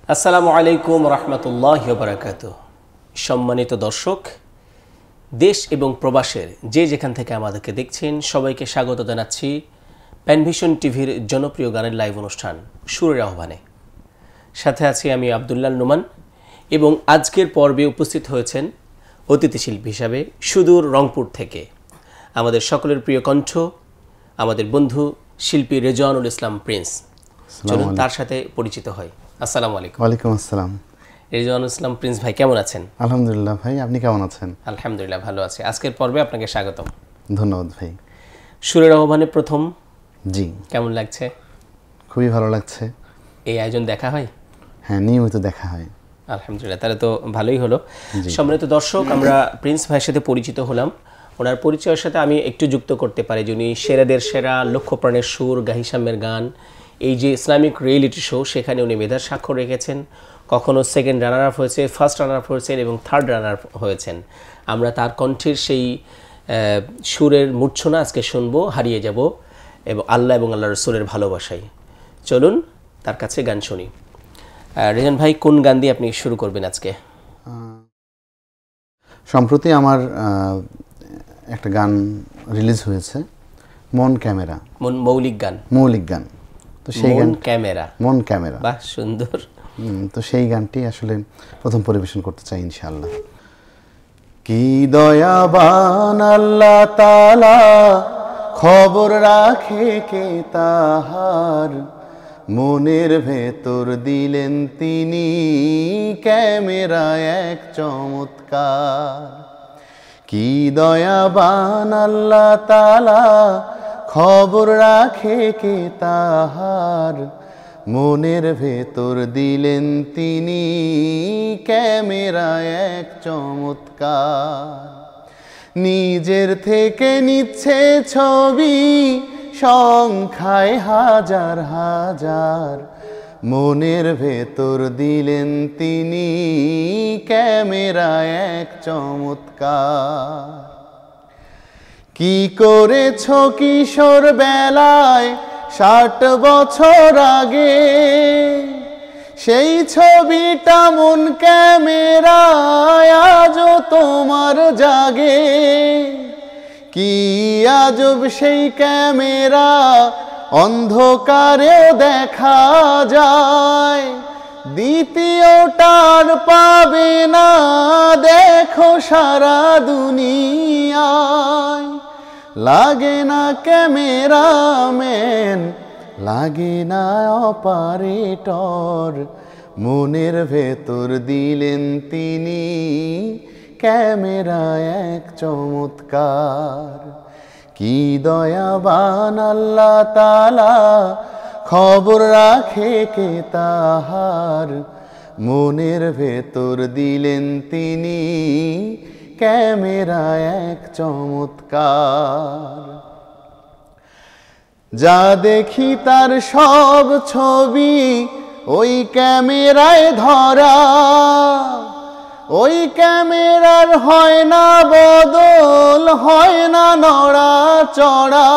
আসসালামু আলাইকুম রহমতুল্লাহি ওয়া বারাকাতুহু। সম্মানিত দর্শক, দেশ এবং প্রবাসের যে যেখান থেকে আমাদেরকে দেখছেন সবাইকে স্বাগত জানাচ্ছি প্যানভিশন টিভির জনপ্রিয় গানের লাইভ অনুষ্ঠান সুরের আহ্বানে। সাথে আছি আমি আব্দুল্লাহ নোমান এবং আজকের পর্বে উপস্থিত হয়েছেন অতিথি শিল্পী হিসাবে সুদূর রংপুর থেকে আমাদের সকলের প্রিয় কণ্ঠ, আমাদের বন্ধু শিল্পী রেজওয়ানুল ইসলাম প্রিন্স। চলুন তার সাথে পরিচিত হয়। আসসালামু আলাইকুম। ওয়ালাইকুম আসসালাম। রেজওয়ানুল ইসলাম প্রিন্স ভাই, কেমন আছেন? আলহামদুলিল্লাহ ভাই, আপনি কেমন আছেন? আলহামদুলিল্লাহ ভালো আছি। আজকের পর্বে আপনাকে স্বাগতম। ধন্যবাদ ভাই। সুরের আহ্বানে প্রথম, জি কেমন লাগছে? খুবই ভালো লাগছে। এই আয়োজন দেখা হয়? হ্যাঁ, নিয়মিত দেখা হয়। আলহামদুলিল্লাহ, তাহলে তো ভালোই হলো। সম্মানিত দর্শক, আমরা প্রিন্স ভাইয়ের সাথে পরিচিত হলাম। ওনার পরিচয়ের সাথে আমি একটু যুক্ত করতে পারি, যিনি সেরাদের সেরা, লক্ষ প্রাণের সুর, গাহিসামের গান, এই যে ইসলামিক রিয়েলিটি শো, সেখানে উনি মেধার স্বাক্ষর রেখেছেন। কখনো সেকেন্ড রানার আপ হয়েছে, ফার্স্ট রানার আপ হয়েছেন এবং থার্ড রানার হয়েছেন। আমরা তার কণ্ঠের সেই সুরের মূর্ছনা আজকে শুনবো, হারিয়ে যাব এবং আল্লাহ এবং আল্লাহ রসুলের ভালোবাসায়। চলুন তার কাছে গান শুনি। রেজান ভাই, কোন গান দিয়ে আপনি শুরু করবেন আজকে? সম্প্রতি আমার একটা গান রিলিজ হয়েছে, মন ক্যামেরা। মৌলিক গান? মৌলিক গান। তো সেই গান ক্যামেরা, মন ক্যামেরা, বাহ সুন্দর। তো সেই গানটি আসলে প্রথম পরিবেশন করতে চাই ইনশাআল্লাহ। কি দয়াবান আল্লাহ তাআলা, খবর রাখে কে তাহার, মনের ভেতর দিলেন তিনি ক্যামেরা এক চমৎকার। কি দয়াবান আল্লাহ তাআলা, খবর রাখে কে তাহার, মনের ভেতর দিলেন তিনি ক্যামেরা এক চমৎকার। নিজের থেকে নিচ্ছে ছবি সংখ্যায় হাজার হাজার, মনের ভেতর দিলেন তিনি ক্যামেরা এক চমৎকার। কি করেছ কিশোর বেলায় 60 বছর আগে, সেই ছবিটা মন ক্যামেরায় আজও তোমার জাগে। কি আজব সেই ক্যামেরা, অন্ধকারেও দেখা যায়, দ্বিতীয়টার পাবে না দেখো সারা দুনিয়ায়। লাগে না ক্যামেরাম্যান, লাগে না অপারেটর, মনের ভেতর দিলেন তিনি ক্যামেরা এক চমৎকার। কি দয়াবান আল্লাহ তাআলা, খবর রাখে কে তাহার, মনের ভেতর দিলেন তিনি ক্যামেরা এক চমৎকার। যা দেখি তার সব ছবি ওই ক্যামেরায় ধরা, ওই ক্যামেরার হয় না বদল, হয় না নড়াচড়া।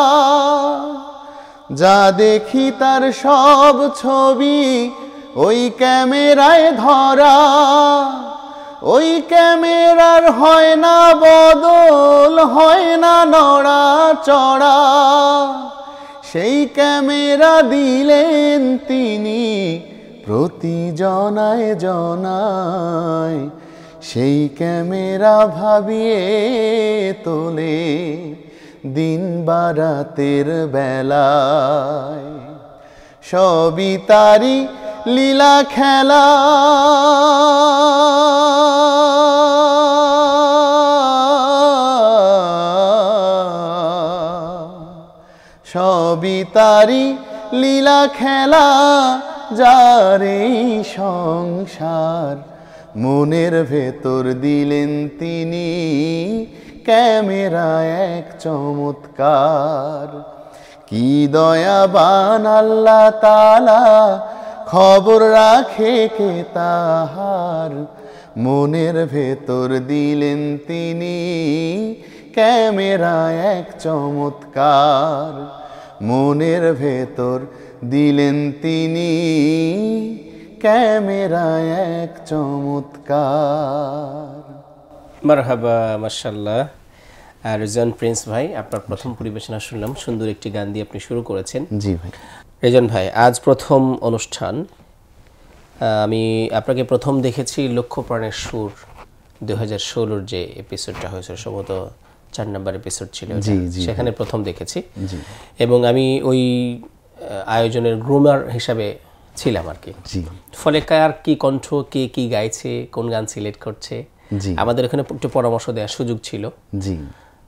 যা দেখি তার সব ছবি ওই ক্যামেরায় ধরা, ওই ক্যামেরার হয় না বদল, হয় না নড়াচড়া। সেই ক্যামেরা দিলেন তিনি প্রতি জনায় জনায়, সেই ক্যামেরা ভাবিয়ে তোলে দিন বারাতের বেলায়। সবই তারি লীলা খেলা, সবই তারি লীলা খেলা, যার এই সংসার, মনের ভেতর দিলেন তিনি ক্যামেরা এক চমৎকার। কি দয়াবান আল্লাহ তাআলা, খবর রাখে কে তাহার, মনের ভেতর দিলেন তিনি ক্যামেরা এক চমৎকার। মনের ভেতর দিলেন তিনি ক্যামেরায় এক চমৎকার। মারহাবা, মাশাআল্লাহ। রেজন প্রিন্স ভাই, আপনার প্রথম পরিবেশনা শুনলাম, সুন্দর একটি গান দিয়ে আপনি শুরু করেছেন। জি ভাই। রেজন ভাই, আজ প্রথম অনুষ্ঠান, আমি আপনাকে প্রথম দেখেছি লক্ষ্য প্রাণের সুর 2016-র যে এপিসোডটা হয়েছে, সম্ভবত 4 নম্বর এপিসোড ছিল, সেখানে প্রথম দেখেছি। এবং আমি ওই আয়োজনের গ্রুমার হিসাবে ছিলাম আর কি। ফলে কার কি কণ্ঠ, কে কি গাইছে, কোন গান সিলেক্ট করছে, আমাদের এখানে একটু পরামর্শ দেওয়ার সুযোগ ছিল।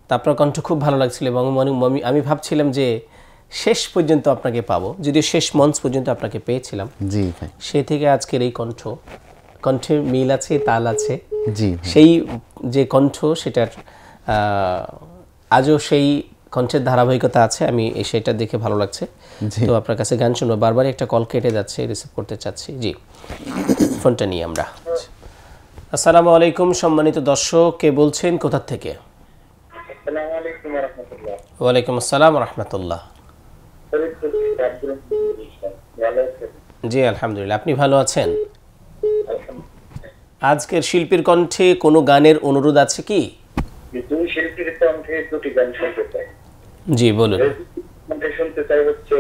তা আপনার কণ্ঠ খুব ভালো লাগছিল এবং আমি ভাবছিলাম যে শেষ পর্যন্ত আপনাকে পাবো, যদিও শেষ মঞ্চ পর্যন্ত আপনাকে পেয়েছিলাম। সে থেকে আজকের এই কণ্ঠে মিল আছে, তাল আছে। সেই যে কণ্ঠ, সেটার আজও সেই কণ্ঠের ধারাবাহিকতা আছে, আমি সেটা দেখে ভালো লাগছে। তো আপনার কাছে গান শুনবো, বারবার একটা কল কেটে যাচ্ছে, রিসিভ করতে চাচ্ছি। জি, ফোনটা নিয়ে আমরা। আসসালামু আলাইকুম সম্মানিত দর্শক, কে বলছেন, কোথা থেকে? ওয়ালাইকুম আসসালাম রাহমাতুল্লাহ। জি আলহামদুলিল্লাহ, আপনি ভালো আছেন? আজকের শিল্পীর কণ্ঠে কোনো গানের অনুরোধ আছে কি? দুই শিল্পীর কণ্ঠে দুটি গান শুনতে চাই। জি বলুন। শুনতে চাই হচ্ছে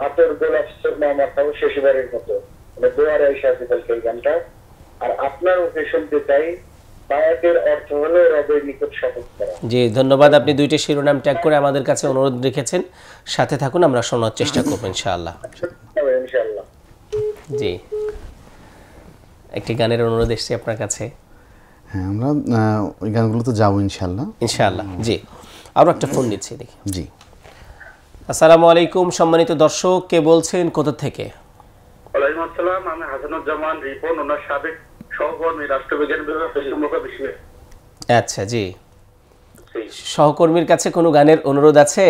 আতর গোলাপ সুরমা মাথাও শেষবারের মতো, মানে দোয়ারে এসে আছে সেই গানটা। আর আপনার ওকে শুনতে চাই বায়াতের অর্থ হলো রবের নিকট শপথ করা। জি ধন্যবাদ, আপনি দুইটা শিরোনাম ট্যাগ করে আমাদের কাছে অনুরোধ রেখেছেন। সাথে থাকুন, আমরা শোনার চেষ্টা করব ইনশাআল্লাহ। ইনশাআল্লাহ। জি, একটি গানের অনুরোধ এসেছে আপনার কাছে। হ্যাঁ, আমরা ওই গানগুলো তো যাবো ইনশাআল্লাহ। ইনশাআল্লাহ। জি, আরও একটা ফোন নিচ্ছি, দেখি। জি, আসসালামু আলাইকুম সম্মানিত দর্শক, কে বলছেন, কোথা থেকে? ওয়ালাইকুম আসসালাম, আমি হাসানুজ্জামান রিপন, ওনার সাবেক সহকর্মী, রাষ্ট্রবিজ্ঞান বিভাগ, পশ্চিমবঙ্গ বিশ্ববিদ্যালয়। আচ্ছা, জি, সহকর্মীর কাছে কোনো গানের অনুরোধ আছে?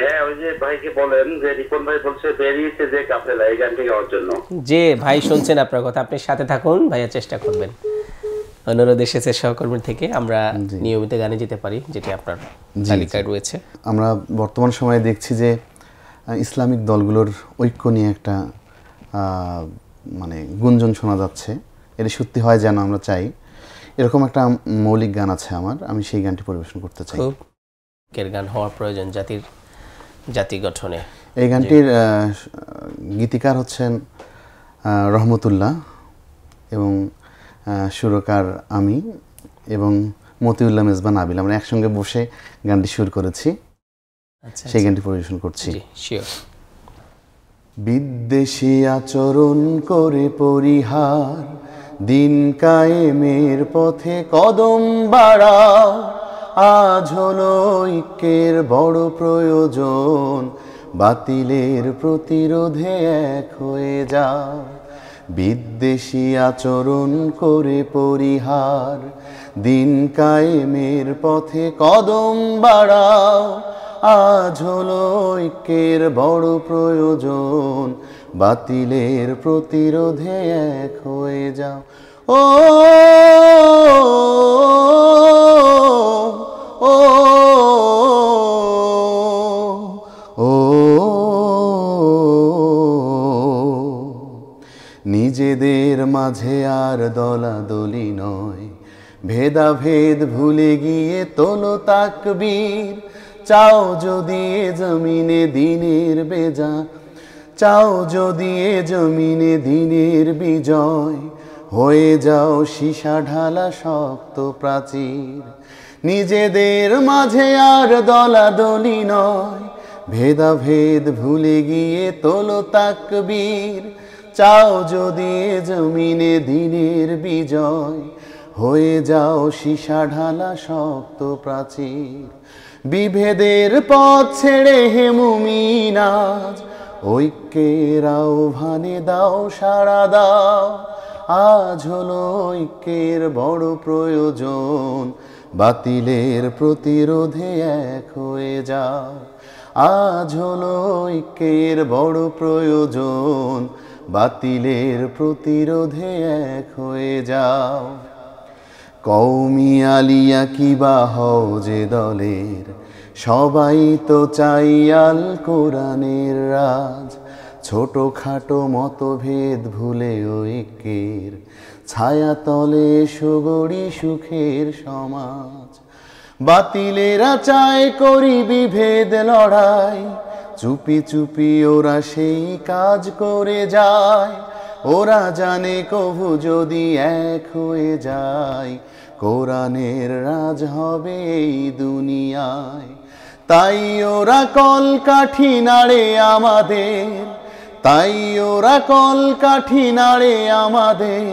হ্যাঁ, ওই যে ভাইকে বলেন যে রিপন ভাই বলছে বেরিয়েছে যে কাফেলা, এই গানটি গাওয়ার জন্য। যে ভাই শুনছেন আপনার কথা, আপনি সাথে থাকুন, ভাইয়া চেষ্টা করবেন। অনুরোধ এসেছে সহকর্মীর থেকে, আমরা নিয়মিত গানে যেতে পারি, যেটি আপনার তালিকায় রয়েছে। আমরা বর্তমান সময়ে দেখছি যে ইসলামিক দলগুলোর ঐক্য নিয়ে একটা মানে গুঞ্জন শোনা যাচ্ছে। এটি সত্যি হয় যেন আমরা চাই। এরকম একটা মৌলিক গান আছে আমার, আমি সেই গানটি পরিবেশন করতে চাই। খুব গান হওয়ার প্রয়োজন জাতি গঠনে। এই গানটির গীতিকার হচ্ছেন রহমতুল্লাহ এবং সুরকার আমি এবং মতিউল্লাহ মেজবান আবিল। আমরা একসঙ্গে বসে গানটি সুর করেছি, সেই গানটি পরিবেশন করছি। বিদ্বেষী আচরণ করে পরিহার, দিন কায়েমের পথে কদম বাড়াও। আজ হলো ঐক্যের বড় প্রয়োজন, বাতিলের প্রতিরোধে এক হয়ে যাও। বিদ্বেষী আচরণ করে পরিহার, দিন কায়েমের পথে কদম বাড়াও। আজ হলো ঐক্যের বড় প্রয়োজন, বাতিলের প্রতিরোধে এক হয়ে যাও। ও ও ও নিজেদের মাঝে আর দলাদলি নয়, ভেদাভেদ ভুলে গিয়ে তোলো তাকবীর। চাও যদি এ জমিনে দিনের বেজা, চাও যদি এ জমিনে দিনের বিজয়, হয়ে যাও সীসা ঢালা শক্ত প্রাচীর। নিজেদের মাঝে আর দলাদলি নয়, ভেদাভেদ ভুলে গিয়ে তোলো তাকবীর। চাও যদি এ জমিনে দিনের বিজয়, হয়ে যাও সীসা ঢালা শক্ত প্রাচীর। বিভেদের পথ ছেড়ে হে মুমিন আজ, ঐক্যের আহ্বানে দাও সাড়া দাও। আজ হলো ঐক্যের বড় প্রয়োজন, বাতিলের প্রতিরোধে এক হয়ে যাও। আজ হলো ঐক্যের বড় প্রয়োজন, বাতিলের প্রতিরোধে এক হয়ে যাও। কওমি আলিয়া কিবা হও যে দলের, সবাই তো চাই আল কোরআনের রাজ। ছোটখাটো মতভেদ ভুলে ঐক্যের ছায়াতলে সুগড়ি সুখের সমাজ। বাতিলেরা চায় করি বিভেদ লড়াই, চুপি চুপি ওরা সেই কাজ করে যায়। ওরা জানে কভু যদি এক হয়ে যায়, কোরআনের রাজ হবে এই দুনিয়ায়। তাই ওরা কলকাঠি নাড়ে আমাদের, তাই ওরা কলকাঠি নাড়ে আমাদের।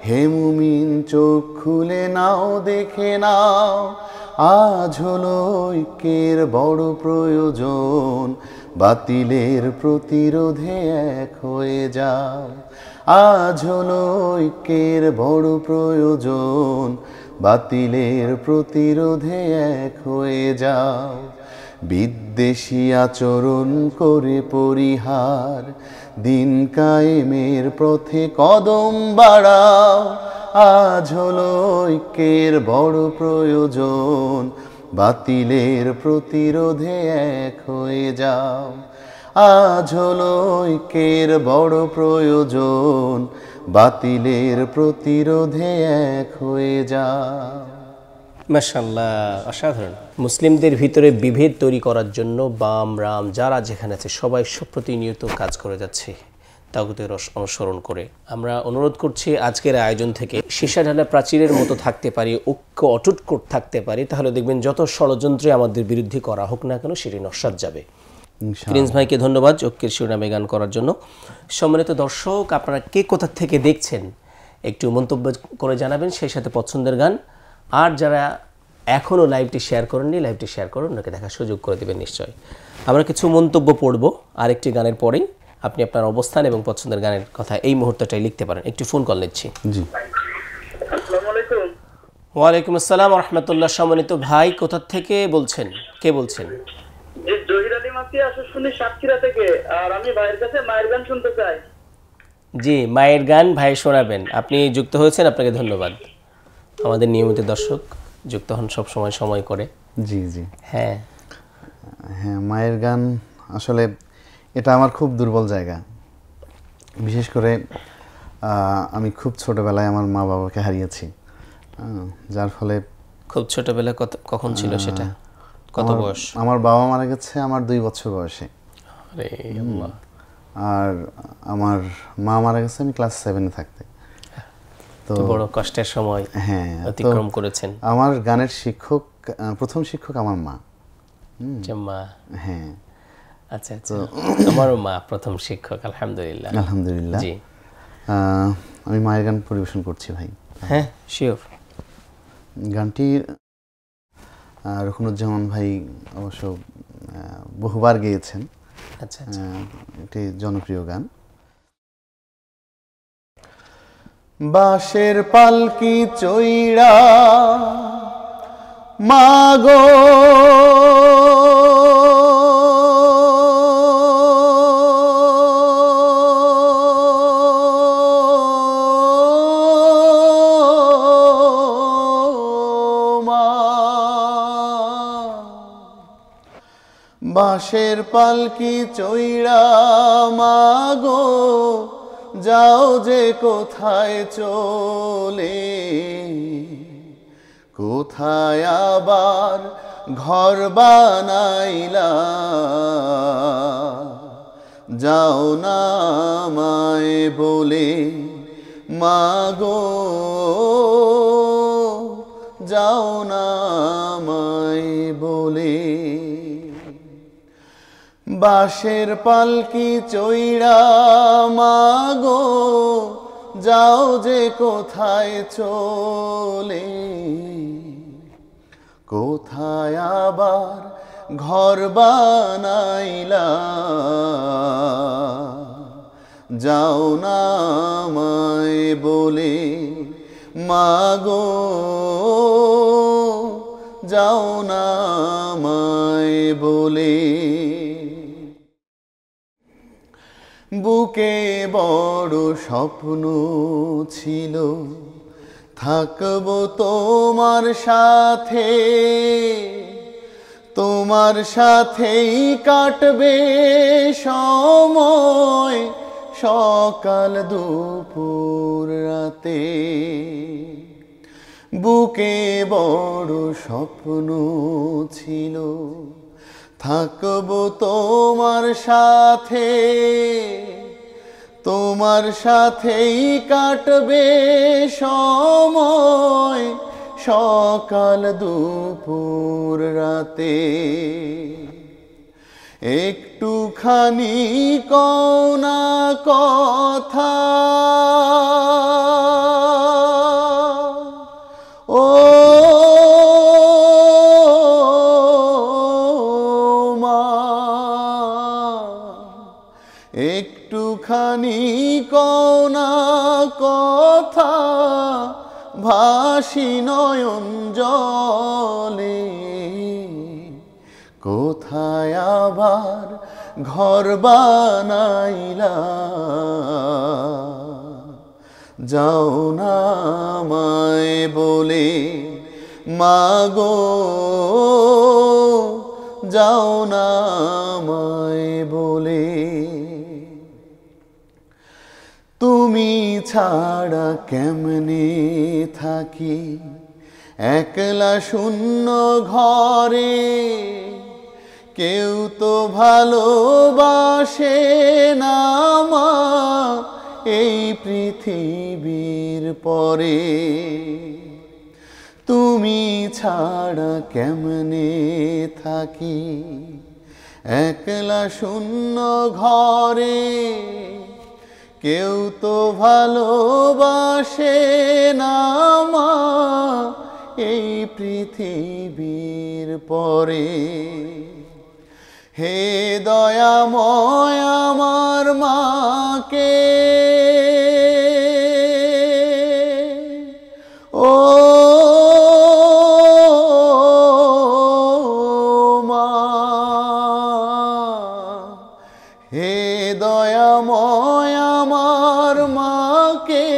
হে মুমিন চোখ খুলে নাও, দেখে নাও, আজ হলো ঐক্যের বড় প্রয়োজন। বাতিলের প্রতিরোধে এক হয়ে যাও, আজ হলো ঐক্যের বড় প্রয়োজন। বাতিলের প্রতিরোধে এক হয়ে যাও। বিদ্বেষী আচরণ করে পরিহার, দিন কায়েমের পথে কদম বাড়াও। আজ হলো ঐক্যের বড় প্রয়োজন। বাতিলের প্রতিরোধে এক হয়ে যাও, আজ হলো ঐক্যের বড় প্রয়োজন। বাতিলের প্রতিরোধে এক হয়ে যাও। মাশাআল্লাহ, অসাধারণ। মুসলিমদের ভিতরে বিভেদ তৈরি করার জন্য বাম রাম যারা যেখানে আছে সবাই প্রতিনিয়ত কাজ করে যাচ্ছে তাগুতের অনুসরণ করে। আমরা অনুরোধ করছি আজকের আয়োজন থেকে সীসাঢালা প্রাচীরের মতো থাকতে পারি, ঐক্য অটুট থাকতে পারি, তাহলে দেখবেন যত ষড়যন্ত্রে আমাদের বিরুদ্ধে করা হোক না কেন সেটি নস্যাৎ যাবে। প্রিন্স ভাইকে ধন্যবাদ ঐক্যের শিরোনামে গান করার জন্য। সম্মানিত দর্শক, আপনারা কে কোথা থেকে দেখছেন একটু মন্তব্য করে জানাবেন, সেই সাথে পছন্দের গান। আর যারা এখনও লাইভটি শেয়ার করেননি, লাইভটি শেয়ার করুন, ওনাকে দেখার সুযোগ করে দেবেন নিশ্চয়ই। আমরা কিছু মন্তব্য পড়ব আরেকটি গানের পরেই। আপনি আপনার অবস্থান এবং পছন্দের গানের কথা এই মুহূর্তটাই লিখতে পারেন। একটু ফোন কল নিচ্ছি। জি, আসসালামু আলাইকুম। ওয়ালাইকুম আসসালাম ওয়া রাহমাতুল্লাহ। সম্মানিত ভাই, কোথা থেকে বলছেন? কে বলছেন? জি, জহির আলী মাসি আসুন সাতক্ষীরা থেকে। আর আমি ভাইয়ের কাছে মায়ের গান শুনতে চাই। জি, মায়ের গান ভাই শোনাবেন। আপনি যুক্ত হয়েছেন, আপনাকে ধন্যবাদ। আমাদের নিয়মিত দর্শক যুক্ত হন সব সময়, সময় করে। জি জি, হ্যাঁ হ্যাঁ, মায়ের গান আসলে এটা আমার খুব দুর্বল জায়গা। বিশেষ করে আমি খুব ছোটবেলায় আমার মা বাবাকে হারিয়েছি, যার ফলে খুব ছোটবেলা কখন ছিল সেটা? কত বয়স? আমার বাবা মারা গেছে আমার 2 বছর বয়সে। আরে আল্লাহ। আর আমার মা মারা গেছে আমি ক্লাস 7-এ থাকতে। তো বড় কষ্টের সময় হ্যাঁ অতিক্রম করেছেন। আমার গানের শিক্ষক, প্রথম শিক্ষক আমার মা। মা? হ্যাঁ। আচ্ছা আচ্ছা, আমারও মা প্রথম শিক্ষক। আলহামদুলিল্লাহ। আলহামদুলিল্লাহ। জি, আমি মায়ের গান পরিবেশন করছি ভাই। হ্যাঁ শিওর। গানটি রুকনুজ্জামান ভাই অবশ্য বহুবার গেয়েছেন। আচ্ছা আচ্ছা, একটি জনপ্রিয় গান। বাঁশের পালকি চইড়া মাগো বাঁশের পালকি চইড়া মাগো যাও যে কোথায় চলে, কোথায় আবার ঘর বানাইলা, যাও না আমায় বলে মাগো, যাও না আমায় বলে। বাঁশের পালকি চইড়া মাগো যাও যে কোথায় চলে, কোথায় আবার ঘর বানাইলা, যাও না আমায় বলে মাগো, যাও না আমায় বলে। বুকে বড় স্বপ্ন ছিল থাকবো তোমার সাথে, তোমার সাথেই কাটবে সময় সকাল দুপুর রাতে, বুকে বড় স্বপ্ন ছিল থাকবো তোমার সাথে, তোমার সাথেই কাটবে সময় সকাল দুপুর রাতে। একটুখানি কওনা কথা ও মা, একটুখানি কওনা কথা ভাসি নয়ন জলে, কোথায় আবার ঘর বানাইলা, যাও না আমায় বলে মাগো, যাও না আমায় বলে। তুমি ছাড়া কেমনে থাকি একলা শূন্য ঘরে, কেউ তো ভালোবাসে না মা এই পৃথিবীর পরে। তুমি ছাড়া কেমনে থাকি একলা শূন্য ঘরে, কেউ তো ভালোবাসে না মা এই পৃথিবীর পরে। হে দয়াময় আমার মাকে ও মা, হে দয়াময় আমার মাকে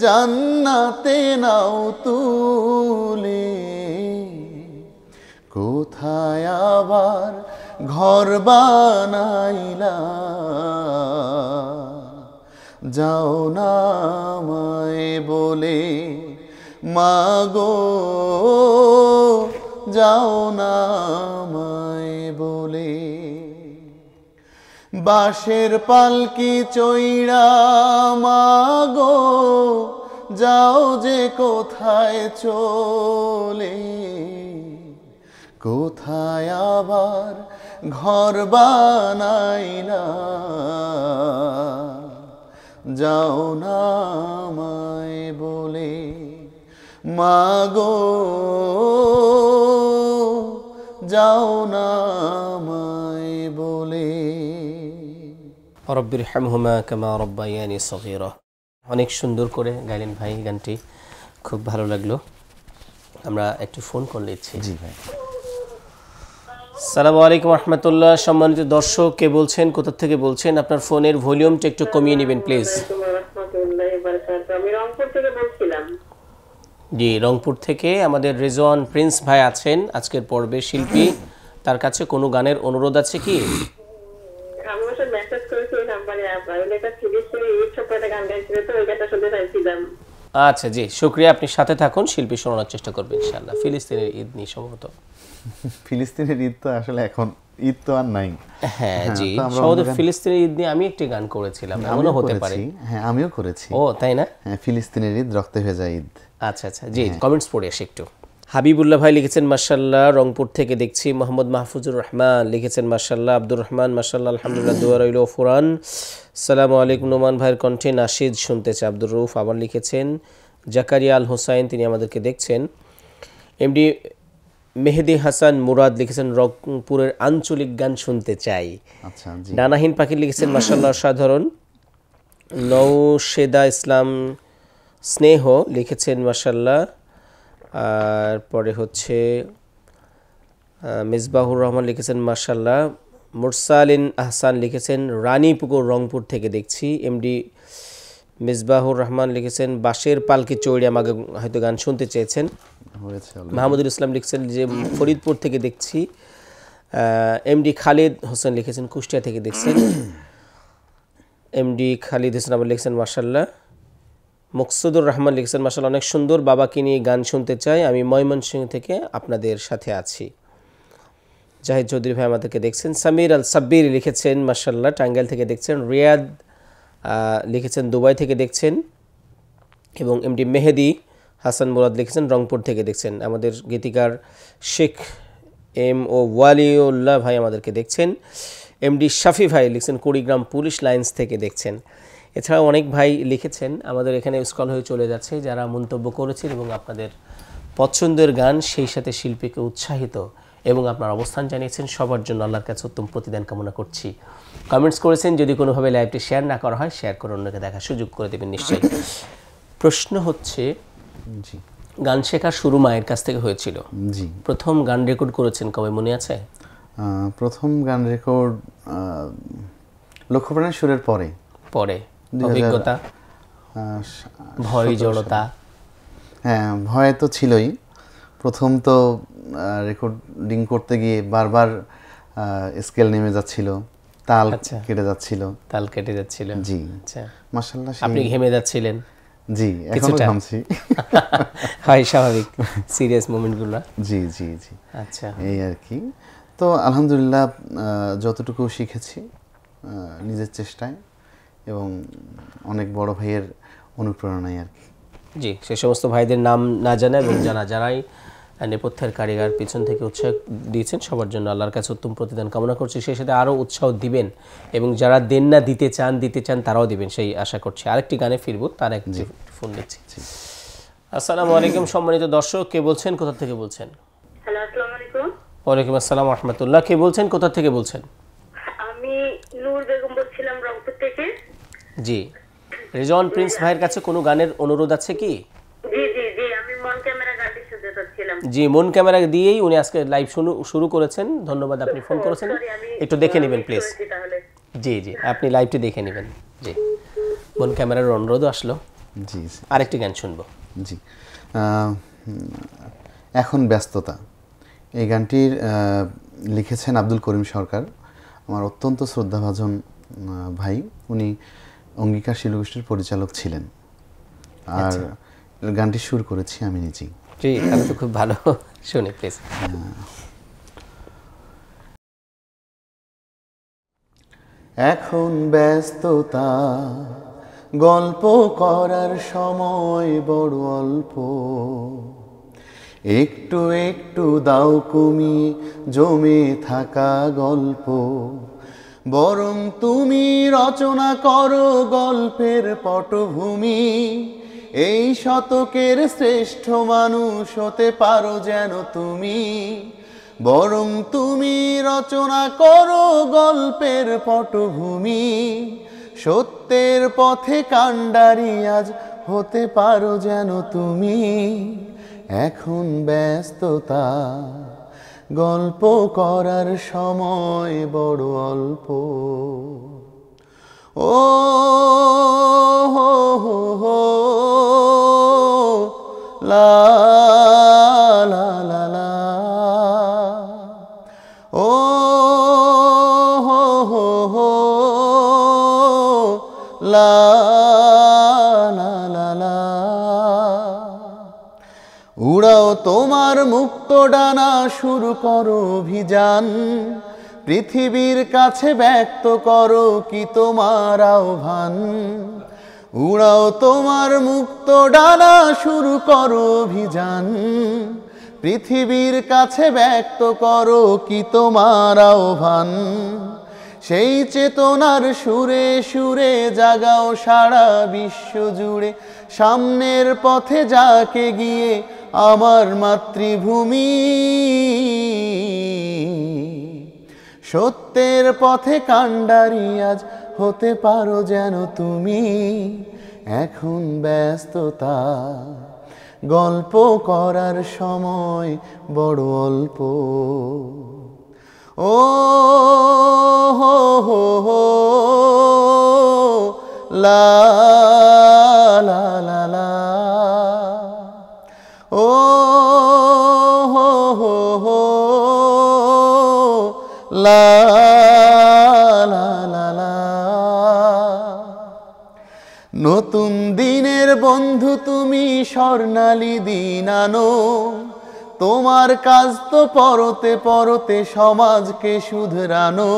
জান্নাতে নাও তুলে, কোথায় আবার ঘর বানাইলা, যাও না আমায় বলে মাগো, যাও না আমায় বলে। বাঁশের পালকি চইড়া মাগো যাও যে কোথায় চলে, কোথায় আবার ঘর বানাইলা, যাও না আমায় বলে মাগো, যাও না আমায় বলে। রব্বির হামহুমা কামা রব্বায়ানি সগীরা। অনেক সুন্দর করে গাইলেন ভাই গানটি, খুব ভালো লাগলো। আমরা একটু ফোন কল নিচ্ছি। জি ভাই। আসসালামু আলাইকুম রহমতুল্লাহ। সম্মানিত দর্শক, কে বলছেন, কোথা থেকে বলছেন? আপনার ফোনের ভলিউমটা একটু কমিয়ে নেবেন প্লিজ। আমি রংপুর থেকে বলছিলাম। জি, রংপুর থেকে আমাদের রেজওয়ান প্রিন্স ভাই আছেন আজকের পর্বের শিল্পী। তার কাছে কোনো গানের অনুরোধ আছে কি? আমি ওসব মেসেজ করেছি এই নাম্বারে, আপনার একটা সিরিজ করে ঈদ সম্পর্কে গান গাইছিল, তো ওই গানটা শুনতে চাইছিলাম। আচ্ছা জি, শুক্রিয়া, আপনি সাথে থাকুন, শিল্পী শোনানোর চেষ্টা করবেন ইনশাআল্লাহ। ফিলিস্তিনের ঈদ নিয়ে সম্ভবত। ফিলিস্তিনের ঈদ তো আসলে এখন ঈদ তো আর নাই। হ্যাঁ জি, সম্ভবত ফিলিস্তিনের ঈদ নিয়ে আমি একটি গান করেছিলাম, এমনও হতে পারে। হ্যাঁ আমিও করেছি। ও তাই না? হ্যাঁ, ফিলিস্তিনের ঈদ রক্তে ভেজা ঈদ। আচ্ছা আচ্ছা জি, কমেন্টস পড়ে আসি একটু। হাবিবুল্লাহ ভাই লিখেছেন মাশাআল্লাহ, রংপুর থেকে দেখছি। মোহাম্মদ মাহফুজুর রহমান লিখেছেন মাশাআল্লাহ। আব্দুর রহমান মাশাআল্লাহ, আলহামদুলিল্লাহ, দোয়া রইল ফুরান। আসসালামু আলাইকুম, নোমান ভাইয়ের কণ্ঠে নাশিদ শুনতে চাই। আব্দুর রউফ আবার লিখেছেন। জাকারিয়া আল হোসাইন তিনি আমাদেরকে দেখছেন। এমডি মেহেদি হাসান মুরাদ লিখেছেন রংপুরের আঞ্চলিক গান শুনতে চাই। আচ্ছা জি। ডানাহীন পাখি লিখেছেন মাশাআল্লাহ সাধারণ। নৌশেদা ইসলাম স্নেহ লিখেছেন মাশাআল্লাহ। আর পরে হচ্ছে মিসবাহুর রহমান লিখেছেন মাশাআল্লাহ। মুরসালিন আহসান লিখেছেন রানীপুকুর রংপুর থেকে দেখছি। এমডি মিসবাহুর রহমান লিখেছেন বাঁশের পালকি চৌড়ি, আমাকে হয়তো গান শুনতে চেয়েছেন। হয়েছে already। মাহমুদুল ইসলাম লিখছেন যে ফরিদপুর থেকে দেখছি। এমডি খালিদ হোসেন লিখেছেন কুষ্টিয়া থেকে দেখছেন। এমডি খালিদ হোসেন আবার লিখছেন মাশাআল্লাহ। মুকসুদুর রহমান লিখছেন মাশাআল্লাহ অনেক সুন্দর, বাবাকে নিয়ে গান শুনতে চাই, আমি ময়মনসিংহ থেকে আপনাদের সাথে আছি। জাহিদ চৌধুরী ভাই আমাদেরকে দেখছেন। সামির আল সাব্বির লিখেছেন মাশাআল্লাহ টাঙ্গাইল থেকে দেখছেন। রিয়াদ লিখেছেন দুবাই থেকে দেখছেন। এবং এমডি মেহেদি হাসান মুরাদ লিখেছেন রংপুর থেকে দেখছেন। আমাদের গীতিকার শেখ এম ও ওয়ালিউল্লাহ ভাই আমাদেরকে দেখছেন। এমডি শাফি ভাই লিখছেন কুড়িগ্রাম পুলিশ লাইন্স থেকে দেখছেন। এছাড়াও অনেক ভাই লিখেছেন, আমাদের এখানে স্ক্রল হয়ে চলে যাচ্ছে যারা মন্তব্য করেছেন এবং আপনাদের পছন্দের গান সেই সাথে শিল্পীকে উৎসাহিত এবং আপনার অবস্থান জানিয়েছেন, সবার জন্য আল্লাহর কাছে উত্তম প্রতিদান কামনা করছি। কমেন্টস করেছেন, যদি কোনোভাবে লাইভটি শেয়ার না করা হয় শেয়ার করে অন্যকে দেখার সুযোগ করে দেবেন নিশ্চয়ই। প্রশ্ন হচ্ছে, জি গান শেখার শুরু মায়ের কাছ থেকে হয়েছিল। জি। প্রথম গান রেকর্ড করেছেন কবে মনে আছে? প্রথম গান রেকর্ড লক্ষ্যপ্রাণের সুরের পরে। পরে অভিজ্ঞতা, ভয়, জড়তা? হ্যাঁ, ভয় তো ছিলই। প্রথম তো রেকর্ডিং করতে গিয়ে বারবার স্কেল নেমে যাচ্ছিল, তাল কেটে যাচ্ছিল। তাল কেটে যাচ্ছিল, জি। আচ্ছা, মাশাআল্লাহ। আপনি ঘেমে যাচ্ছিলেন? জি, এখনো ঘামছি। হয় স্বাভাবিক সিরিয়াস মোমেন্টগুলো। জি জি জি। আচ্ছা, এই আর কি। তো আলহামদুলিল্লাহ যতটুকু শিখেছি নিজের চেষ্টায় এবং অনেক বড় ভাইয়ের অনুপ্রেরণায় আর কি। জি, সে সমস্ত ভাইদের নাম না জানা এবং যারাই নেপথ্যের কারিগর পিছন থেকে উৎসাহ দিয়েছেন সবার জন্য আল্লাহর কাছে উত্তম প্রতিদান কামনা করছি। সেই সাথে আরও উৎসাহ দিবেন এবং যারা দেন না দিতে চান তারাও দিবেন সেই আশা করছি। আরেকটি গানে ফিরবো, তার একটি ফোন নিচ্ছি। আসসালামু আলাইকুম সম্মানিত দর্শক, কে বলছেন, কোথা থেকে বলছেন? হ্যালো, আসসালামু আলাইকুম। ওয়ালাইকুম আসসালাম ওয়া রাহমাতুল্লাহ। কে বলছেন, কোথা থেকে বলছেন? আমি নূর বেগম বলছিলাম রংপুর থেকে। জি, রেজন প্রিন্স ভাইয়ের কাছে কোনো গানের অনুরোধ আছে কি? জি জি জি, আমি মন ক্যামেরা গানটি শুনতে চাচ্ছিলাম। জি, মন ক্যামেরা দিয়েই উনি আজকে লাইভ শুরু করেছেন। ধন্যবাদ, আপনি ফোন করেছেন। একটু দেখে নেবেন প্লিজ। জি জি, আপনি লাইভটি দেখে নেবেন। জি, মন ক্যামেরার অনুরোধ আসলো। জি, আরেকটি গান শুনবো। জি। এখন ব্যস্ততা, এই গানটির লিখেছেন আব্দুল করিম সরকার, আমার অত্যন্ত শ্রদ্ধাভাজন ভাই। উনি অঙ্গীকার শিল্পগোষ্ঠীর পরিচালক ছিলেন। আর গানটি সুর করেছি আমি নিজেই। জি, তাহলে তো খুব ভালো, শুনি প্লিজ। এখন ব্যস্ততা, গল্প করার সময় বড় অল্প, একটু একটু দাও কমিয়ে জমে থাকা গল্প, বরং তুমি রচনা করো গল্পের পটভূমি, এই শতকের শ্রেষ্ঠ মানুষ হতে পারো যেন তুমি, বরং তুমি রচনা করো গল্পের পটভূমি, সত্যের পথে কাণ্ডারি আজ হতে পারো যেন তুমি। এখন ব্যস্ততা, গল্প করার সময় বড় অল্প। ও হো হো হো লা লা লা লা, ও হো হো হো লা লা লা লা, উড়াও তোমার মুক্ত ডানা, শুরু করো অভিযান, পৃথিবীর কাছে ব্যক্ত করো কি তোমার আহ্বান। উড়াও তোমার মুক্ত ডানা, শুরু করো অভিযান, পৃথিবীর কাছে ব্যক্ত করো কি তোমার আহ্বান। সেই চেতনার সুরে সুরে জাগাও সারা বিশ্ব জুড়ে, সামনের পথে যাকে গিয়ে আমার মাতৃভূমি, সত্যের পথে কাণ্ডারি আজ হতে পারো যেন তুমি। এখন ব্যস্ততা, গল্প করার সময় বড় অল্প। ও হো হো হো লা স্বর্ণালী দিন আনো, তোমার কাজ তো পরতে পরতে সমাজকে শুধরানো।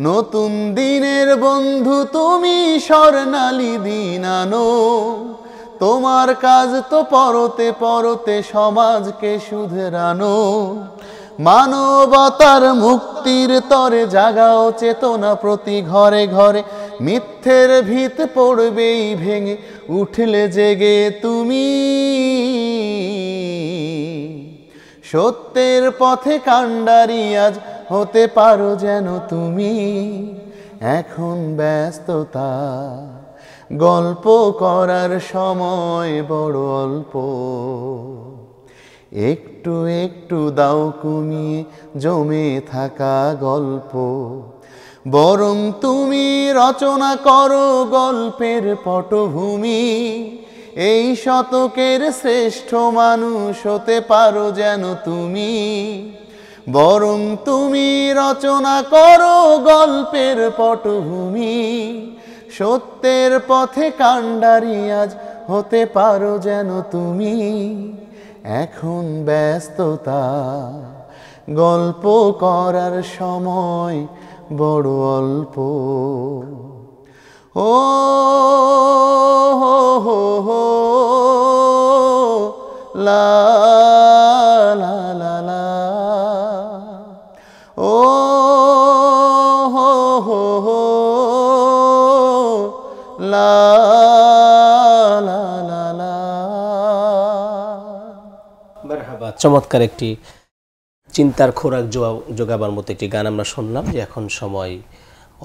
নতুন দিনের বন্ধু তুমি স্বর্ণালী দিন আনো, তোমার কাজ তো পরতে পরতে সমাজকে শুধরানো। মানবতার মুক্তির তরে জাগাও চেতনা প্রতি ঘরে ঘরে, মিথ্যের ভিত পড়বেই ভেঙে উঠলে জেগে তুমি। সত্যের পথে কাণ্ডারি আজ হতে পারো যেন তুমি। এখন ব্যস্ততা, গল্প করার সময় বড় অল্প, একটু একটু দাও কমিয়ে জমে থাকা গল্প। বরং তুমি রচনা করো গল্পের পটভূমি, এই শতকের শ্রেষ্ঠ মানুষ হতে পারো যেন তুমি। বরং তুমি রচনা করো গল্পের পটভূমি, সত্যের পথে কাণ্ডারি আজ হতে পারো যেন তুমি। এখন ব্যস্ততা, গল্প করার সময় বড় অল্প। ও হো হো হো লা লা লা লা, ও হো হো হো লা লা লা লা। মারহাবা, চমৎকার একটি চিন্তার খোরাক জোগাবার মতো একটি গান আমরা শুনলাম, যে এখন সময়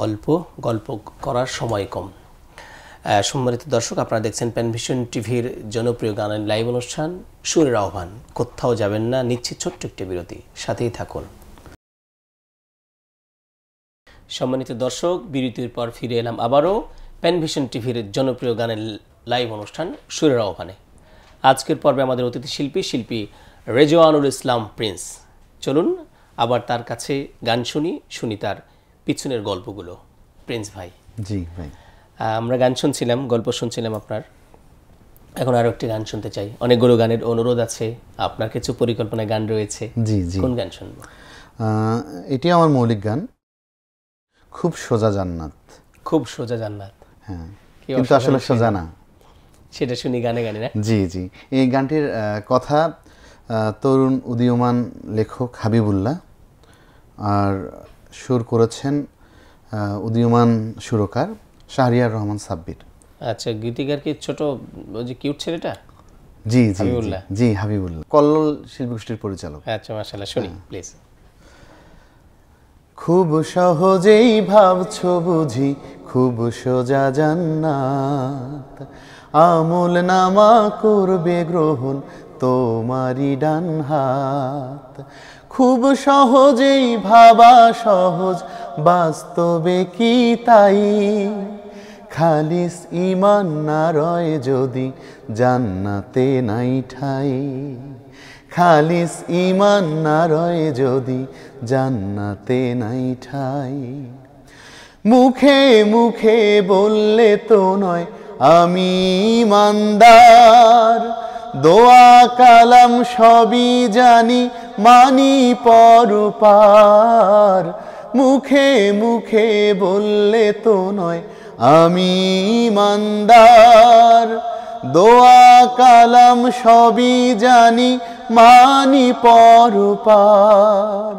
অল্প, গল্প করার সময় কম। সম্মানিত দর্শক, আপনারা দেখছেন প্যানভিশন টিভির জনপ্রিয় গানের লাইভ অনুষ্ঠান সুরের আহ্বান। কোথাও যাবেন না, নিচ্ছে ছোট্ট একটি বিরতি, সাথেই থাকুন। সম্মানিত দর্শক, বিরতির পর ফিরে এলাম আবারও প্যানভিশন টিভির জনপ্রিয় গানের লাইভ অনুষ্ঠান সুরের আহ্বানে। আজকের পর্বে আমাদের অতিথি শিল্পী রেজওয়ানুল ইসলাম প্রিন্স। চলুন আবার তার কাছে গান শুনি তার পিছনের গল্পগুলো। প্রিন্স ভাই। জি ভাই। আমরা গান শুনছিলাম, গল্প শুনছিলাম আপনার, এখন আরো একটি গান শুনতে চাই। অনেকগুলো গানের অনুরোধ আছে, আপনার কিছু পরিকল্পনায় গান রয়েছে। জি জি। কোন গান শুনবো? এটি আমার মৌলিক গান, খুব সোজা জান্নাত। খুব সোজা জান্নাত। হ্যাঁ, কিন্তু আসলে সোজা না, সেটা শুনি গানে গানে না। জি জি। এই গানটির কথা তরুণ উদীয়মান লেখক হাবিবুল্লাহ, আর সুর করেছেন উদীয়মান সুরকার শাহরিয়ার রহমান সাব্বির। আচ্ছা, গীতিকার কি ছোট ওই যে কিউট ছেলেটা? জি জি হাবিবুল্লাহ। জি, হাবিবুল্লাহ কল্লোল শিল্পগোষ্ঠীর পরিচালক। আচ্ছা, মাশাআল্লাহ, শুনি প্লিজ। খুব সহজেই ভাবছো বুঝি খুব সোজা জান্নাত, আমল নামা করবে গ্রহণ তোমারই ডান হাত। খুব সহজেই ভাবা সহজ, বাস্তবে কি তাই? খালিস ঈমান না রয় যদি জান্নাতে নাই ঠাই। খালিস ঈমান না রয় যদি জান্নাতে নাই ঠাই। মুখে মুখে বললে তো নয় আমি ঈমানদার, দোয়া কালাম সবই জানি মানি পরপার। মুখে মুখে বললে তো নয় আমি ঈমানদার, দোয়া কালাম সবই জানি মানি পরপার।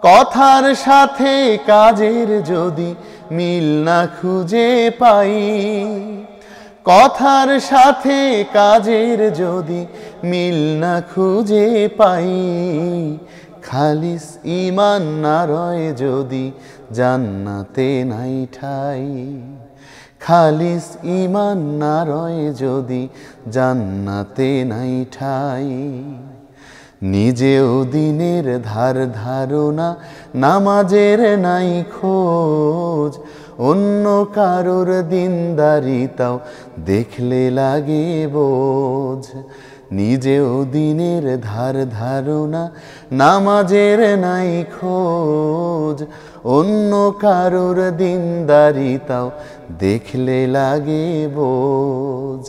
কথার সাথে কাজের যদি মিল না খুঁজে পাই, কথার সাথে কাজের যদি মিল না খুঁজে পাই। খালিস ঈমান না রয় যদি জান্নাতে নাই ঠাই। খালিস ঈমান না রয় যদি জান্নাতে নাই ঠাই। নিজেও দিনের ধারণা, নামাজের নাই খোঁজ, অন্য কারোর দিনদারিতাও দেখলে লাগে বোঝ। নিজেও দিনের ধারণা, নামাজের নাই খোঁজ, অন্য কারোর দিনদারিতাও দেখলে লাগে বোঝ।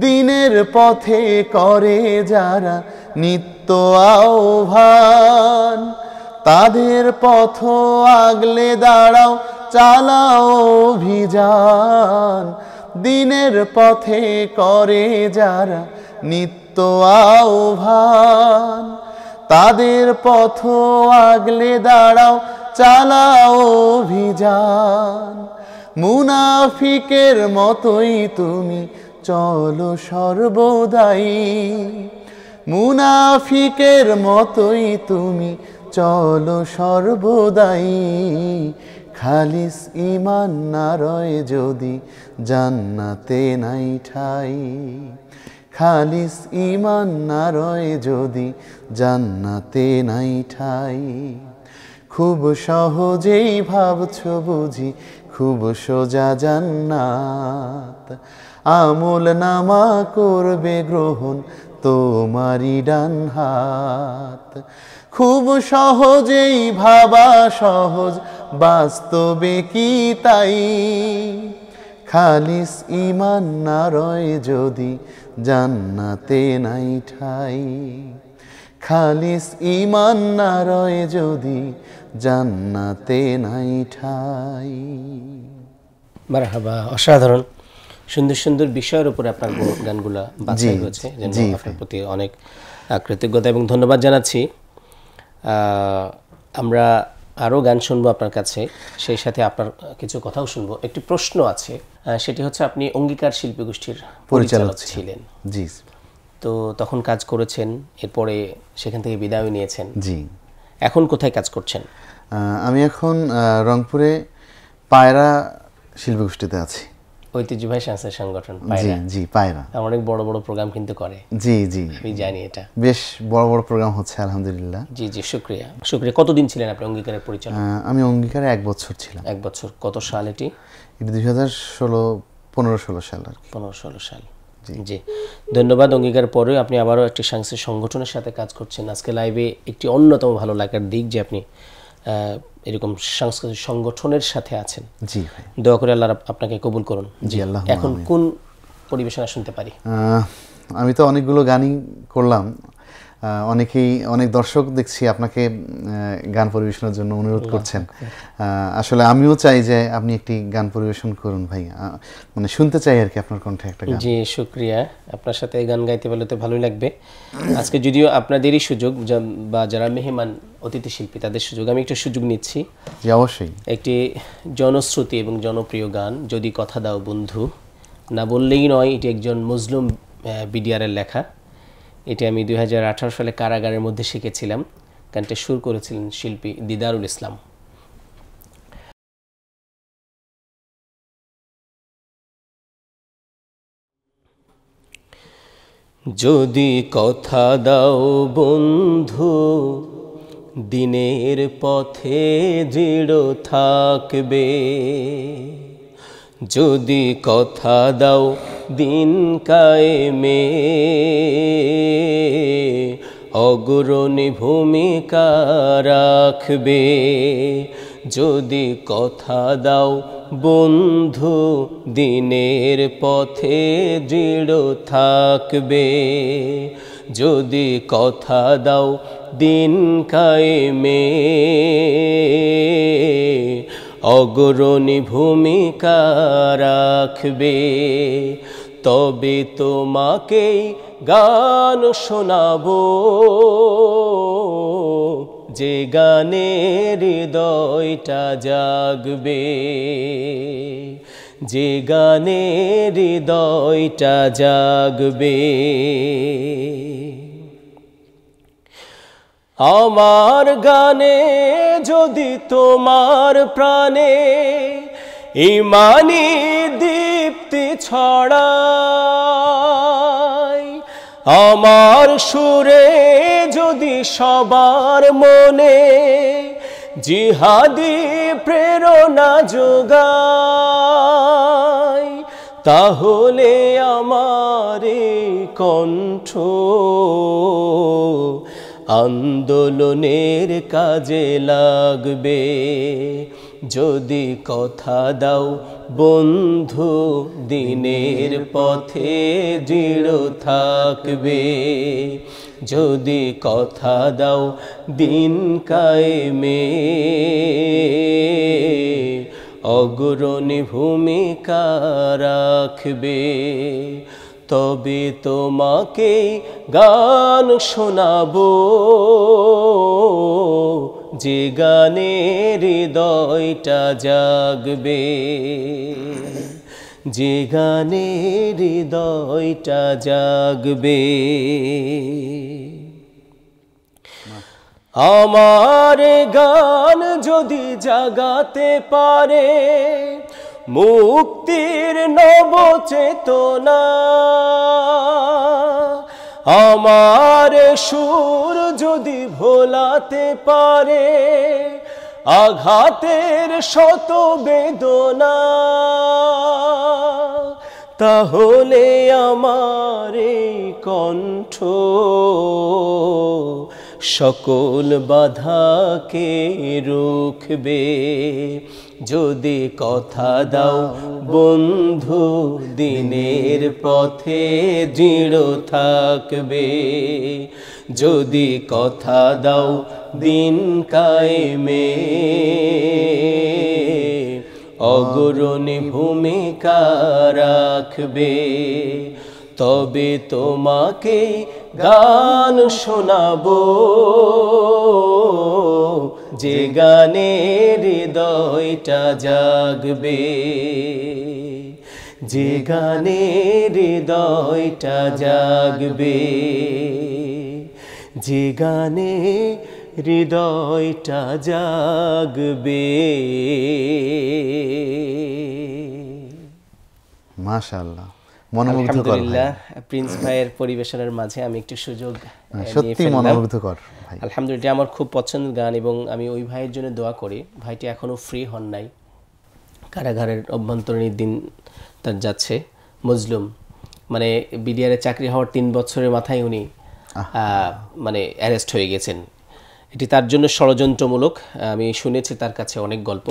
দিনের পথে করে যারা নিত্য আহ্বান, তাদের পথ আগলে দাঁড়াও, চালাও অভিযান। দিনের পথে করে যারা নিত্য আহ্বান, তাদের পথ আগলে দাঁড়াও, চালাও অভিযান। মুনাফিকের মতোই তুমি চলো সর্বদাই, মুনাফিকের মতোই তুমি চলো সর্বদাই। খালিস ঈমান না রয় যদি জান্নাতে নাই ঠাই, খালিস ঈমান না রয় যদি জান্নাতে নাই ঠাই। খুব সহজেই ভাবছো বুঝি খুব সোজা জান্নাত, আমল নামা করবে গ্রহণ তোমারই ডান হাত। খুব সহজেই ভাবা সহজ, বাস্তবে কি তাই? খালিস ঈমান না রয় যদি জান্নাতে নাই ঠাই, খালিস ঈমান না রয় যদি জান্নাতে নাই ঠাই। মারহাবা, অসাধারণ সুন্দর সুন্দর বিষয়ের উপরে আপনার গানগুলা বাছাই হয়েছে, যেন আপনার প্রতি অনেক কৃতজ্ঞতা এবং ধন্যবাদ জানাচ্ছি। আমরা আরও গান শুনবো আপনার কাছে, সেই সাথে আপনার কিছু কথাও শুনবো। একটি প্রশ্ন আছে, সেটি হচ্ছে আপনি অঙ্গীকার শিল্পী গোষ্ঠীর পরিচালক ছিলেন। জি। তো তখন কাজ করেছেন, এরপরে সেখান থেকে বিদায় নিয়েছেন। জি। এখন কোথায় কাজ করছেন? আমি এখন রংপুরে পায়রা শিল্পী গোষ্ঠীতে আছি। ঐতিহ্যবাহী সাংস্কৃতিক সংগঠন জি জি পায়রা অনেক বড় বড় প্রোগ্রাম কিন্তু করে। জি জি আমি জানি এটা বেশ বড় বড় প্রোগ্রাম হচ্ছে আলহামদুলিল্লাহ। জি জি শুকরিয়া শুকরিয়া। কতদিন ছিলেন আপনি অঙ্গীকারের পরিচালক? আমি অঙ্গীকারে 1 বছর ছিলাম। 1 বছর। কত সাল এটি? এটি 2015-16 সাল আর কি। 15-16 সাল। জি ধন্যবাদ। অঙ্গীকার পরে আপনি আবারও একটি সাংস্কৃতিক সংগঠনের সাথে কাজ করছেন। আজকে লাইভে একটি অন্যতম ভালো লাগার দিক যে আপনি এরকম সাংস্কৃতিক সংগঠনের সাথে আছেন। জি ভাই, দোয়া করে আল্লাহ আপনাকে কবুল করুন। জি আল্লাহ। এখন কোন পরিবেশনা শুনতে পারি? আমি তো অনেকগুলো গানই করলাম, অনেক দর্শক দেখছি আপনাকে গান পরিবেশনের জন্য অনুরোধ করছেন। আসলে আমিও চাই যে আপনি একটি গান পরিবেশন করুন ভাই, মানে শুনতে চাই আর কি আপনার কণ্ঠে একটা গান। জি শুকরিয়া, আপনার সাথে গান গাইতে পারলে তো ভালোই লাগবে। আজকে যদিও আপনাদেরই সুযোগ বা যারা মেহমান অতিথি শিল্পী তাদের সুযোগ, আমি একটু সুযোগ নিচ্ছি। জি অবশ্যই। একটি জনশ্রুতি এবং জনপ্রিয় গান, যদি কথা দাও বন্ধু, না বললেই নয়। এটি একজন মজলুম বিডিআরের লেখা। এটি আমি 2018 সালে কারাগারের মধ্যে শিখেছিলাম। গানটা সুর করেছিলেন শিল্পী দিদারুল ইসলাম। যদি কথা দাও বন্ধু, দিনের পথে দৃঢ় থাকবে। যদি কথা দাও দিন কায়েমে, অগ্রণী ভূমিকা রাখবে। যদি কথা দাও বন্ধু, দিনের পথে দৃঢ় থাকবে। যদি কথা দাও দিন কায়েমে, অগ্রণী ভূমিকা রাখবে। তবে তোমাকেই গান শোনাবো, যে গানে হৃদয়টা জাগবে। যে গানে হৃদয়টা জাগবে। আমার গানে যদি তোমার প্রাণে ঈমানি দীপ্তি ছড়ায়, আমার সুরে যদি সবার মনে জিহাদি প্রেরণা যোগায়, তাহলে আমার কণ্ঠ আন্দোলনের কাজে লাগবে। যদি কথা দাও বন্ধু দিনের পথে দৃঢ় থাকবে, যদি কথা দাও দিন কায়েমে অগ্রণী ভূমিকা রাখবে, তবে তোমাকে গান শোনাবো যে গানে হৃদয়টা জাগবে, যে গানে হৃদয়টা জাগবে। আমার গান যদি জাগাতে পারে মুক্তির নব চেতনা, আমার সুর যদি ভোলাতে পারে আঘাতের শত বেদনা, তাহলে আমার এই কণ্ঠ সকল বাধাকে রুখবে, যদি কথা দাও বন্ধু দিনের পথে দৃঢ় থাকবে, যদি কথা দাও দিন কায়েমে অগ্রণী ভূমিকা রাখবে, তবে তোমাকে গান শোনাবো যে গানে হৃদয়টা জাগবে, যে গানে হৃদয়টা জাগবে, যে গানে হৃদয়টা জাগবে। মাশাআল্লাহ, মনোমুগ্ধকর। আলহামদুলিল্লাহ, প্রিন্স ভাইয়ের পরিবেশনার মাঝে আমি একটু সুযোগ সত্যি মনোমুগ্ধকর ভাই। আলহামদুলিল্লাহ, আমার খুব পছন্দের গান এবং আমি ওই ভাইয়ের জন্য দোয়া করি। ভাইটি এখনো ফ্রি হন নাই, কারাগারের অভ্যন্তরীণ দিন তার যাচ্ছে। মজলুম মানে বিডিআরে চাকরি হওয়ার 3 বছরের মাথায় উনি মানে অ্যারেস্ট হয়ে গেছেন। এটি তার জন্য ষড়যন্ত্রমূলক। আমি শুনেছি তার কাছে অনেক গল্প।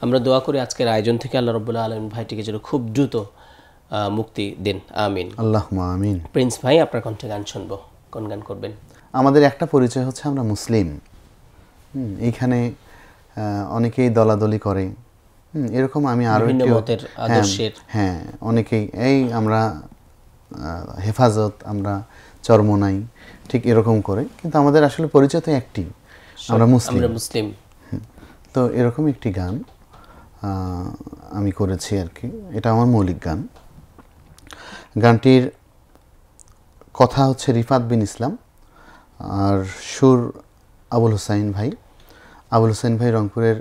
আমরা দোয়া করি আজকের আয়োজন থেকে আল্লাহ রাব্বুল আলামিন ভাইটিকে যেন খুব দ্রুত মুক্তি দেন, আমিন। আল্লাহুম্মা আমিন। প্রিন্স ভাই, আপনার কণ্ঠে গান শুনবো, কোন গান করবেন? আমাদের একটা পরিচয় হচ্ছে আমরা মুসলিম। এইখানে অনেকেই দলাদলি করে, এরকম আমি আরো হ্যাঁ অনেকেই এই আমরা হেফাজত, আমরা চরমনাই, ঠিক এরকম করে, কিন্তু আমাদের আসলে পরিচয় তো একটি, আমরা মুসলিম। তো এরকম একটি গান আমি করেছি আর কি, এটা আমার মৌলিক গান। গানটির কথা হচ্ছে রিফাত বিন ইসলাম, আর সুর আবুল হুসাইন ভাই। আবুল হুসাইন ভাই রংপুরের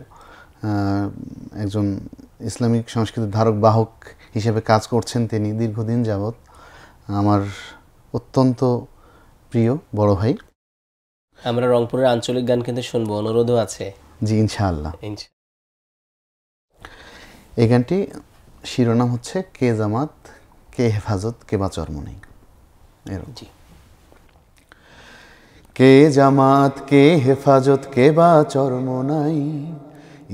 একজন ইসলামিক সংস্কৃতির ধারক বাহক হিসেবে কাজ করছেন তিনি দীর্ঘদিন যাবৎ। আমার অত্যন্ত প্রিয় বড় ভাই। আমরা রংপুরের আঞ্চলিক গান কিন্তু শুনবো, অনুরোধও আছে। জি, ইনশাআল্লাহ। এই গানটি শিরোনাম হচ্ছে কে জামাত কে হেফাজত কে বা চরমনাই। কে জামাত কে হেফাজত কে বা চরমনাই,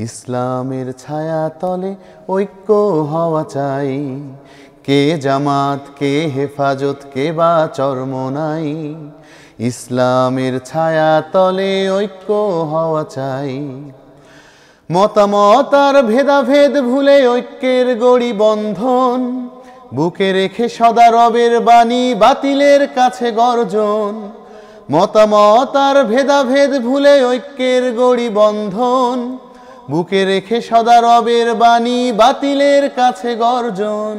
ইসলামের ছায়া তলে ঐক্য হওয়া চাই। কে জামাত কে হেফাজত কে বা চরমনাই, ইসলামের ছায়া তলে ঐক্য হওয়া চাই। মতামত আর ভেদাভেদ ভুলে ঐক্যের গড়ি বন্ধন, বুকে রেখে সদা রবের বাণী বাতিলের কাছে গর্জন। মতামত আর ভেদাভেদ ভুলে ঐক্যের গড়ি বন্ধন, বুকে রেখে সদা রবের বাণী বাতিলের কাছে গর্জন।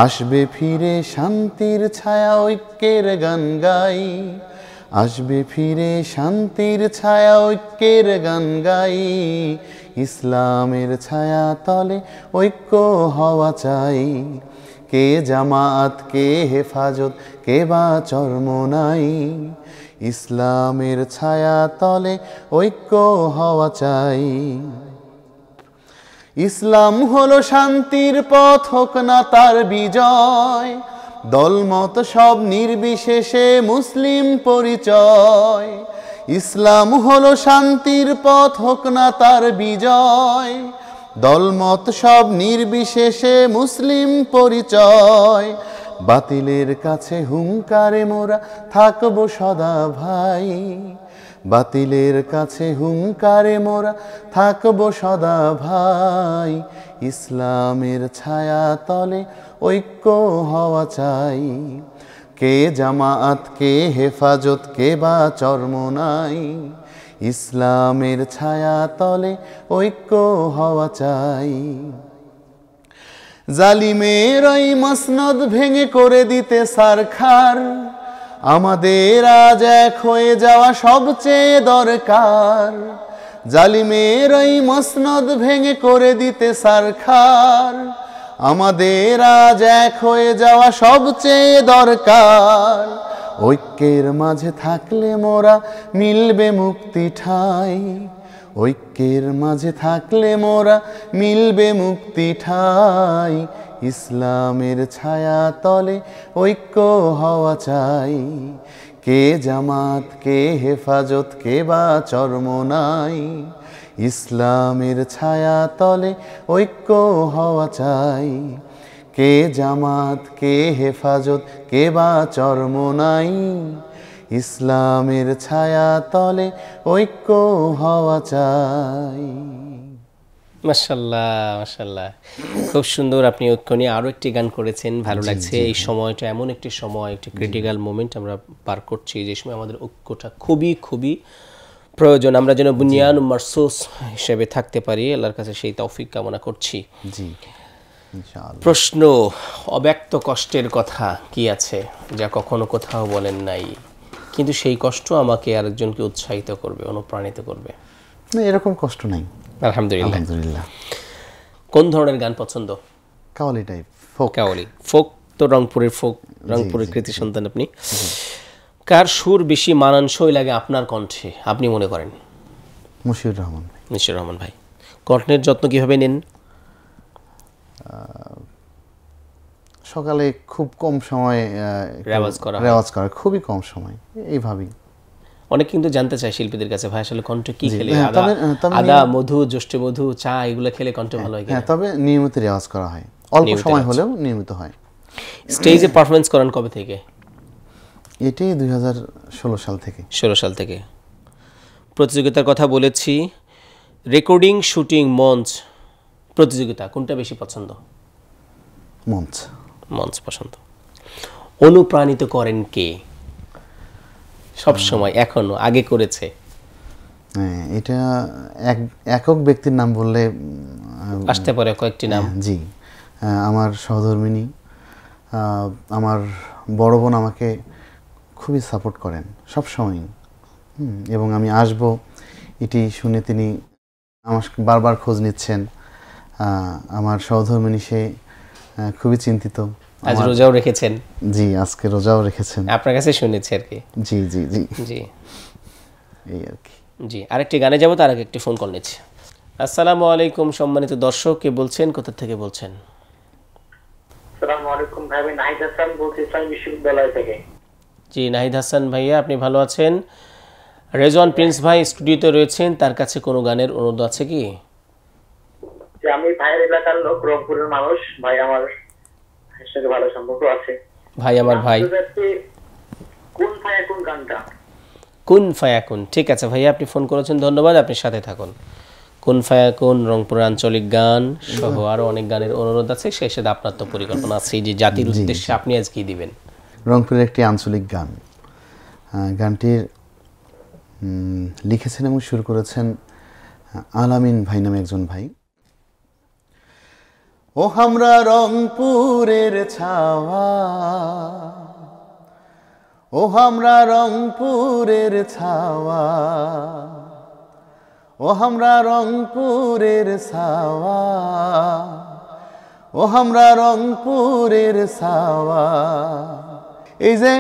আসবে ফিরে শান্তির ছায়া ঐক্যের গান গাই, আসবে ফিরে শান্তির ছায়া ঐক্যের গান গাই। ইসলামের ছায়া তলে ঐক্য হওয়া চাই। কে জামাত কে হেফাজত কে বা চরমনাই, ইসলামের ছায়া তলে ঐক্য হওয়া চাই। ইসলাম হলো শান্তির পথ, হোক না তার বিজয়। দলমত সব নির্বিশেষে মুসলিম পরিচয়। ইসলাম হলো শান্তির পথ, হোক না তার বিজয়, দলমত সব নির্বিশেষে মুসলিম পরিচয়। বাতিলের কাছে হুঙ্কারে মোরা থাকবো সদা ভাই, বাতিলের কাছে হুঙ্কারে মোরা থাকবো সদা ভাই। ইসলামের ছায়া তলে ঐক্য হওয়া চাই, কে জামাত কে হেফাজত কে বা চরমোনাই। ইসলামের ছায়া তলে ঐক্য হওয়া চাই। জালিমের ওই মসনদ ভেঙে করে দিতে সারখার, আমাদের আজ এক হয়ে যাওয়া সবচেয়ে দরকার। জালিমের ওই মসনদ ভেঙে করে দিতে সারখার, আমাদের আজ এক হয়ে যাওয়া সবচেয়ে দরকার। ঐক্যের মাঝে থাকলে মোরা মিলবে মুক্তি ঠাই, ঐক্যের মাঝে থাকলে মোরা মিলবে মুক্তি ঠাই। ইসলামের ছায়া তলে ঐক্য হওয়া চাই, কে জামাত কে হেফাজত কে বা চরমোনাই। ইসলামের ছায়া তলে ঐক্য হওয়া চাই, কে জামাত কে হেফাজত কে বা চরমোনাই। ইসলামের ছায়া তলে ঐক্য হওয়া চাই। মাশাআল্লাহ মাশাআল্লাহ, খুব সুন্দর। আপনি ঐক্য নিয়ে আরও একটি গান করেছেন, ভালো লাগছে। এই সময়টা এমন একটি সময়, একটি ক্রিটিক্যাল মোমেন্ট আমরা পার করছি, যে সময় আমাদের ঐক্যটা খুবই খুবই প্রয়োজন। আমরা যেন বুনিয়ান মারসুস হিসেবে থাকতে পারি, আল্লাহর কাছে সেই তৌফিক কামনা করছি। জি ইনশাআল্লাহ। প্রশ্ন, অব্যক্ত কষ্টের কথা কি আছে যা কখনো কোথাও বলেন নাই, কিন্তু সেই কষ্ট আমাকে আরেকজনকে উৎসাহিত করবে, অনুপ্রাণিত করবে? না, এরকম কষ্ট নাই আলহামদুলিল্লাহ। আলহামদুলিল্লাহ। কোন ধরনের গান পছন্দ? Qawwali type, folk. Qawwali, folk তো রংপুরের ফোক, রংপুরের কৃতি সন্তান আপনি। কার সুর বেশি মানানসই লাগে আপনার কণ্ঠে আপনি মনে করেন? মুশিউর রহমান। মুশিউর রহমান ভাই। কণ্ঠের যত্ন কিভাবে নেন? সকালে খুব কম সময় রেওয়াজ করা, খুবই কম সময়, এইভাবেই। অনেক কিন্তু জানতে চায় শিল্পীদের কাছে, ভাই আসলে কণ্ঠ কি খেলে, আদা মধু জ্যৈষ্ঠ মধু চা এগুলো খেলে কণ্ঠ ভালো হয়? হ্যাঁ, তবে নিয়মিত রেওয়াজ করা হয়, অল্প সময় হলেও নিয়মিত হয়। স্টেজে পারফরমেন্স করেন কবে থেকে? এটি 2016 সাল থেকে। 16 সাল থেকে। প্রতিযোগিতার কথা বলেছি, রেকর্ডিং শুটিং মঞ্চ প্রতিযোগিতা কোনটা বেশি পছন্দ? মঞ্চ। মঞ্চ পছন্দ। অনুপ্রাণিত করেন কে সব সময়, এখনো, আগে করেছে? হ্যাঁ, এটা একক ব্যক্তির নাম বললে আসতে পারে কয়েকটি নাম। জি, আমার সহধর্মিণী, আমার বড় বোন আমাকে খুবই সাপোর্ট করেন সব সময়, এবং আমি আসব এটি শুনে তিনি আমার বারবার খোঁজ নিচ্ছেন। আমার সহধর্মিণী সে খুবই চিন্তিত। আজ রোজাও রেখেছেন? জি, আজকে রোজাও রেখেছেন। আপনার কাছে শুনেছি আর কি। জি জি জি জি, এই আর কি। জি, আরেকটি গানে যাবো, তার আগে একটি ফোন কল নিচ্ছি। আসসালামু আলাইকুম সম্মানিত দর্শক, কে বলছেন, কোথা থেকে বলছেন? আসসালামু আলাইকুম ভাই, আমি নাহিদ হাসান বলছি ইসলামী বিশ্ববিদ্যালয় থেকে। জি নাহিদ হাসান ভাইয়া, আপনি ভালো আছেন? রেজওয়ান প্রিন্স ভাই স্টুডিওতে রয়েছেন, তার কাছে কোনো গানের অনুরোধ আছে কি? যে আমি ভাইয়ের এলাকার লোক, রংপুরের মানুষ, ভাই আমার সাথে ভালো সম্পর্ক আছে। ভাই আমার ভাই। কোন ফায়াকুন গানটা? কুন ফায়াকুন, ঠিক আছে ভাইয়া, আপনি ফোন করেছেন, ধন্যবাদ, আপনি সাথে থাকুন। কুন ফায়াকুন রংপুরের আঞ্চলিক গান সহ আরো অনেক গানের অনুরোধ আছে, সেই সাথে আপনার তো পরিকল্পনা আছে যে জাতির উদ্দেশ্যে আপনি আজ কি দিবেন? রংপুরের একটি আঞ্চলিক গান, গানটির লিখেছেন এবং শুরু করেছেন আলামিন ভাই নামে একজন ভাই। ও আমরা রংপুরের ছাওয়া, ও আমরা রংপুরের ছাওয়া, ও আমরা রংপুরের ছাওয়া, ও আমরা রংপুরের ছাওয়া। এই যে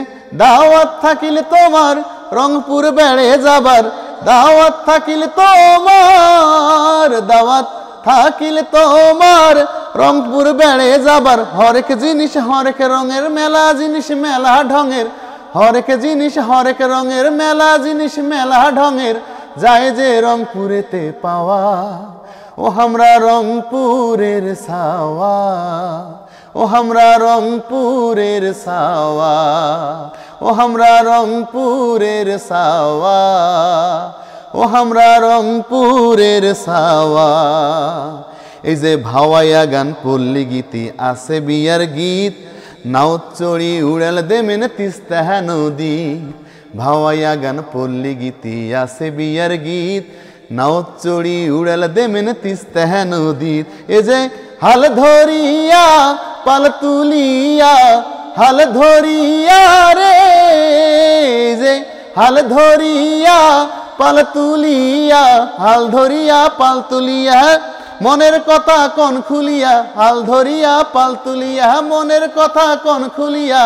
দাওয়াত থাকিলে তোমার রংপুর বেড়ে যাবার, দাওয়াত থাকিলে তোমার, দাওয়াত থাকিলে তোমার রংপুর বেড়ে যাবার। হরেক জিনিস হরেক রঙের, মেলা জিনিস মেলা ঢঙের, হরেক জিনিস হরেক রঙের, মেলা জিনিস মেলা ঢঙের, যায় যে রংপুরেতে পাওয়া। ও আমরা রংপুরের ছাওয়া, ও আমরা রংপুরের ছাওয়া, ও আমরা রংপুরের ছাওয়া, ও আমরা রংপুরের ছাওয়া। এই যে ভাওয়াইয়া গান পল্লী গীতি আছে বিয়ার গীত, নাও চড়ি উড়াল দেমেন তিস্তা নদী। ভাওয়াইয়া গান পল্লী গীতি আছে বিয়ার গীত, নাও চড়ি উড়াল দেমেন তিস্তা নদী। এ যে হাল ধরিয়া পাল তুলিয়া, হাল ধরিয়া রে, যে হাল ধরিয়া পাল তুলিয়া, হাল ধরিয়া পাল তুলিয়া, মনের কথা কোন খুলিয়া, হাল ধরিয়া পাল তুলিয়া, মনের কথা কোন খুলিয়া,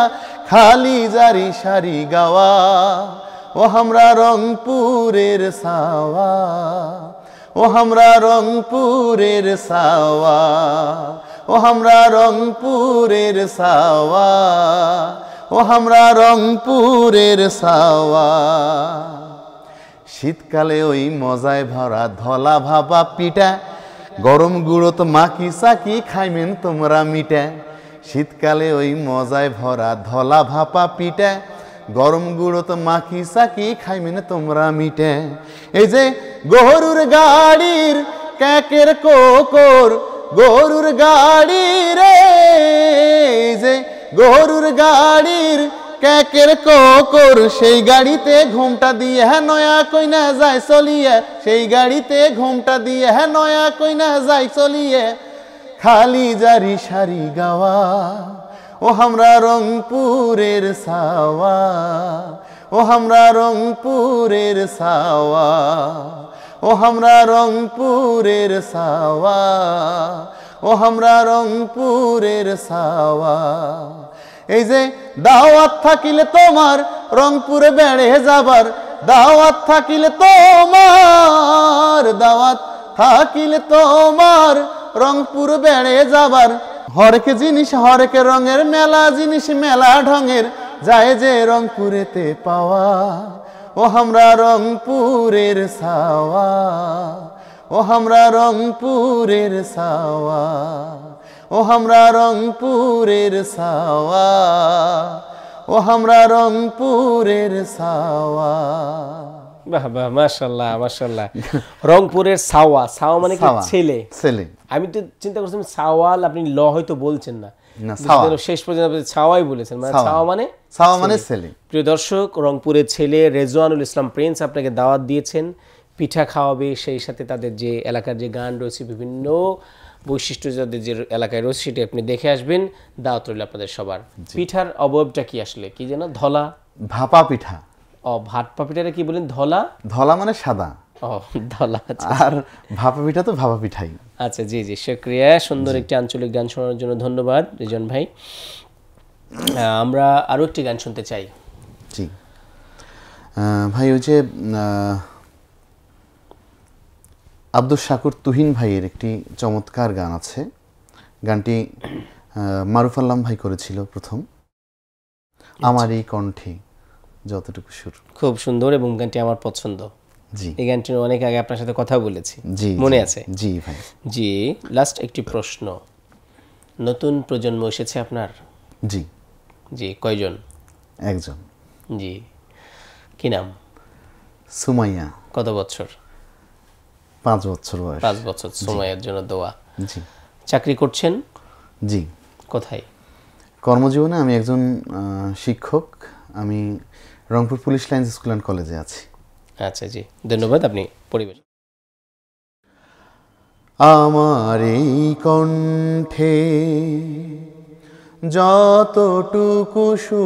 খালি জারি সারি গাওয়া। ও আমরা রংপুরের ছাওয়া, ও আমরা রংপুরের ছাওয়া, ও আমরা রংপুরের ছাওয়া, ও আমরা রংপুরের ছাওয়া। শীতকালে ওই মজায় ভরা ধলা ভাপা পিঠা, গরম গুঁড়োত মাখি চাকি খাইমেন তোমরা মিঠা। শীতকালে ওই মজায় ভরা ধলা ভাপা পিঠা, গরম গুঁড়োত মাখি চাকি খাইমেন তোমরা মিঠা। এই যে গরুর গাড়ির ক্যাকের কোকর, গরুর গাড়ি রে, এই যে গরুর গাড়ির ক্যাকের কোকর, সেই গাড়িতে ঘুমটা দিয়ে নয়া কইনা যায় চলিয়ে, সেই গাড়িতে ঘুমটা দিয়ে নয়া কইনা যায় চলিয়ে, খালি জারি সারি গাওয়া। ও আমরা রংপুরের ছাওয়া, ও আমরা রংপুরের ছাওয়া, ও আমরা রংপুরের ছাওয়া, ও আমরা রংপুরের ছাওয়া। এই যে দাওয়াত থাকিলে তোমার রংপুরে বেড়ে যাবার, দাওয়াত থাকিলে তোমার, দাওয়াত থাকিলে তোমার রংপুর বেড়ে যাবার। হরেক জিনিস হরেক রঙের, মেলা জিনিস মেলা ঢঙের, যায় যে রংপুরেতে পাওয়া। ও আমরা রংপুরের ছাওয়া, ও আমরা রংপুরের ছাওয়া, ও আমরা রংপুরের ছাওয়া, ও আমরা রংপুরের ছাওয়া। বাহ বাহ, মাশাআল্লাহ মাশাআল্লাহ। রংপুরের ছাওয়া, ছাওয়া মানে কি? ছেলে। ছেলে। আমি তো চিন্তা করছিলাম ছাওয়াল, আপনি ল হয়তো বলছেন না, না ছাওয়া, শেষ পর্যন্ত আপনি ছাওয়াই বলেছেন, মানে ছাওয়া মানে ছাওয়া মানে ছেলে। প্রিয় দর্শক, রংপুরের ছেলে রেজওয়ানুল ইসলাম প্রিন্স আপনাকে দাওয়াত দিয়েছেন, পিঠা খাওয়াবে, সেই সাথে তাদের যে এলাকার যে গান রয়েছে, বিভিন্ন বৈশিষ্ট্য যাদের যে এলাকায় রয়েছে সেটা আপনি দেখে আসবেন। দাওয়াত রইল আপনাদের সবার। পিঠার অবয়বটা কি আসলে, কি যেন? ধলা ভাপা পিঠা। ও, ভাপা পিঠাটা কি বলেন? ধলা। ধলা মানে সাদা। ও, ধলা। আর ভাপা পিঠা তো ভাপা পিঠাই। আচ্ছা, জি জি, শুকরিয়া। সুন্দর একটি আঞ্চলিক গান শোনার জন্য ধন্যবাদ রিজন ভাই। আমরা আরো একটি গান শুনতে চাই। জি ভাই, ওই যে আব্দুল শাকুর তুহিন ভাইয়ের একটি চমৎকার গান আছে, গানটি মারুফ আল্লাম ভাই করেছিল প্রথম, আমারই কণ্ঠে যতটুকু সুর। খুব সুন্দর এবং গানটি আমার পছন্দ। জি, এই গানটি অনেক আগে আপনার সাথে কথা বলেছি, জি মনে আছে? জি ভাই। জি, লাস্ট একটি প্রশ্ন, নতুন প্রজন্ম এসেছে আপনার? জি জি, কয়জন? একজন। জি, কি নাম? সুমাইয়া। কত বছর? 5 বছর বয়স। 5 বছর। সুমাইয়ার জন্য দোয়া। জি। চাকরি করছেন? জি। কোথায়? কর্মজীবনে আমি একজন শিক্ষক, আমি Rangpur police lines school and কলেজে আছি। আচ্ছা, জি, ধন্যবাদ। আপনি পরিবেশ। আমার এই কণ্ঠে যতটুকু সুর,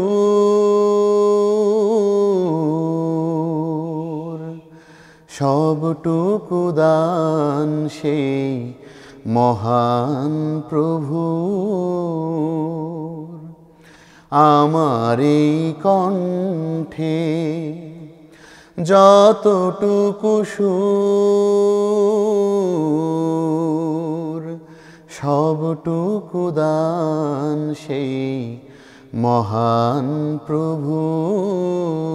সবটুকু দান সেই মহান প্রভুর। আমার এই কণ্ঠে যতটুকু সুর, সবটুকু দান সেই মহান প্রভুর।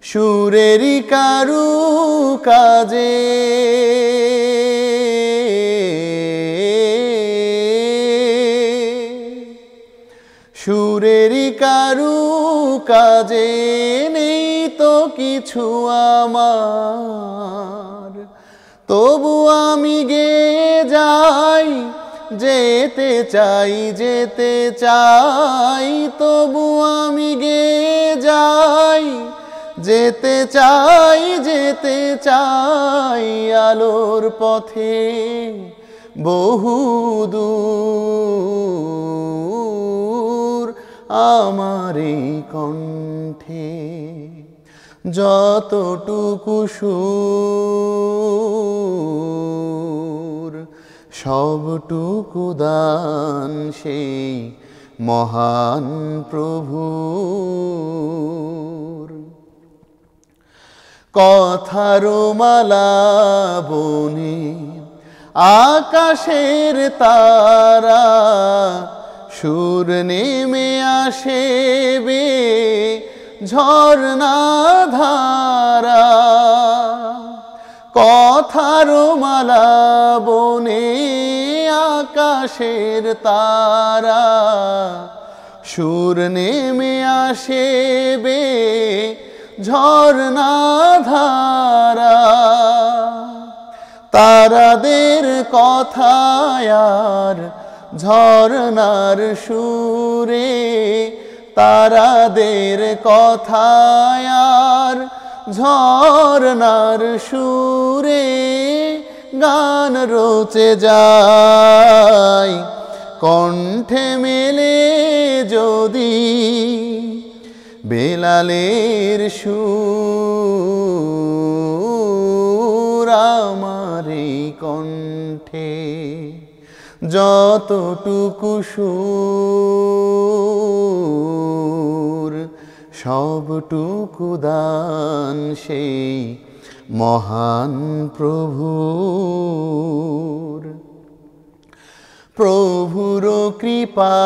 সুরেরই কারু কাজে সুরেরই কারু কাজে নেই তো কিছু আমার, তবু আমি গেয়ে যাই, যেতে চাই যেতে চাই, তবু আমি গেয়ে যাই, যেতে চাই যেতে চাই আলোর পথে বহুদূর। আমার এই কণ্ঠে যতটুকু সুর, সবটুকু দান সেই মহান প্রভুর। কথার মালা বনে আকাশের তারা, সুর নেমে আসে বে ঝর্ণা ধারা। কথার মালা বনে আকাশের তারা, সুর নেমে আসে বে ঝর্ণা ধারা। তারাদের কথায় আর ঝর্ণার সুরে, তারাদের কথায় আর ঝর্ণার সুরে গান রচে যায়। কণ্ঠে মেলে যদি বেলালের সুর, আমার এই কণ্ঠে যতটুকু সুর, সবটুকু দান সেই মহান প্রভুর। প্রভুর কৃপা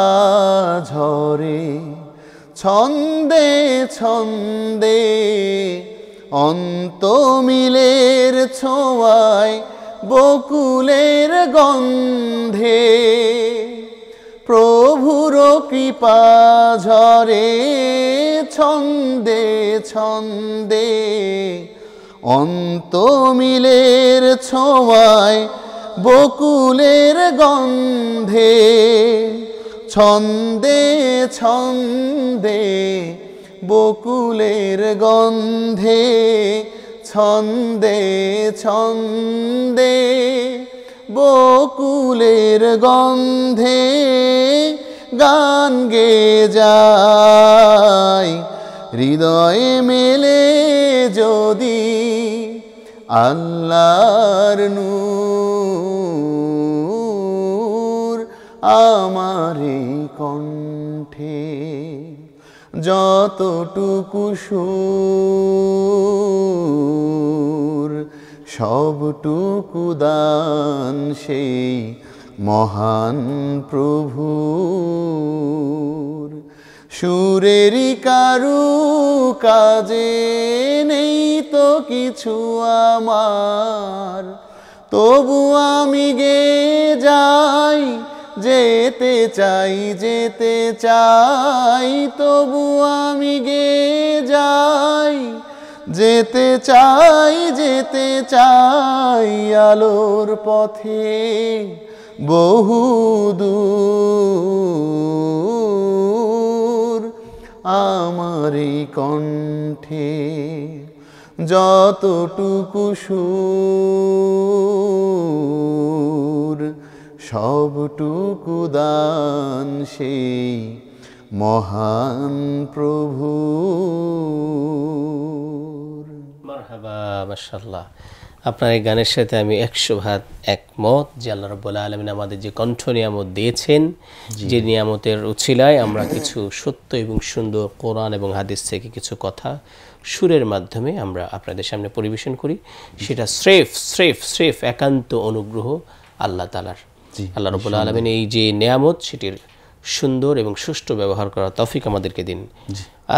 ঝরে ছন্দে ছন্দে, অন্তমিলের ছোঁয়ায় বকুলের গন্ধে। প্রভুর কৃপা ঝরে ছন্দে ছন্দে, অন্তমিলের ছোঁয়ায় বকুলের গন্ধে। ছন্দে ছন্দে বকুলের গন্ধে, ছন্দে ছন্দে বকুলের গন্ধে গান গেয়ে যায়। হৃদয়ে মেলে যদি আল্লাহর নূর, আমার এই কণ্ঠে যতটুকু সুর, সবটুকু দান সেই মহান প্রভুর। সুরেরই কারু কাজে নেই তো কিছু আমার, তবু আমি গেয়ে যাই, যেতে চাই যেতে চাই, তবু আমি গেয়ে যাই, যেতে চাই যেতে চাই আলোর পথে বহুদূর। আমার এই কণ্ঠে যতটুকু সুর, সবটুকু দান সেই মহান প্রভুর। মারহাবা, মাশাআল্লাহ। আপনার এই গানের সাথে আমি 100% একমত যে আল্লাহ রাব্বুল আলামিন আমাদের যে কণ্ঠ নিয়ামত দিয়েছেন, যে নিয়ামতের উছিলায় আমরা কিছু সত্য এবং সুন্দর কোরআন এবং হাদিস থেকে কিছু কথা সুরের মাধ্যমে আমরা আপনাদের সামনে পরিবেশন করি, সেটা স্রেফ একান্ত অনুগ্রহ আল্লাহ তাআলার। আল্লাহ রাব্বুল আলামিন এই যে নিয়ামত সেটির সুন্দর এবং সুষ্ঠু ব্যবহার করার তৌফিক আমাদেরকে দিন।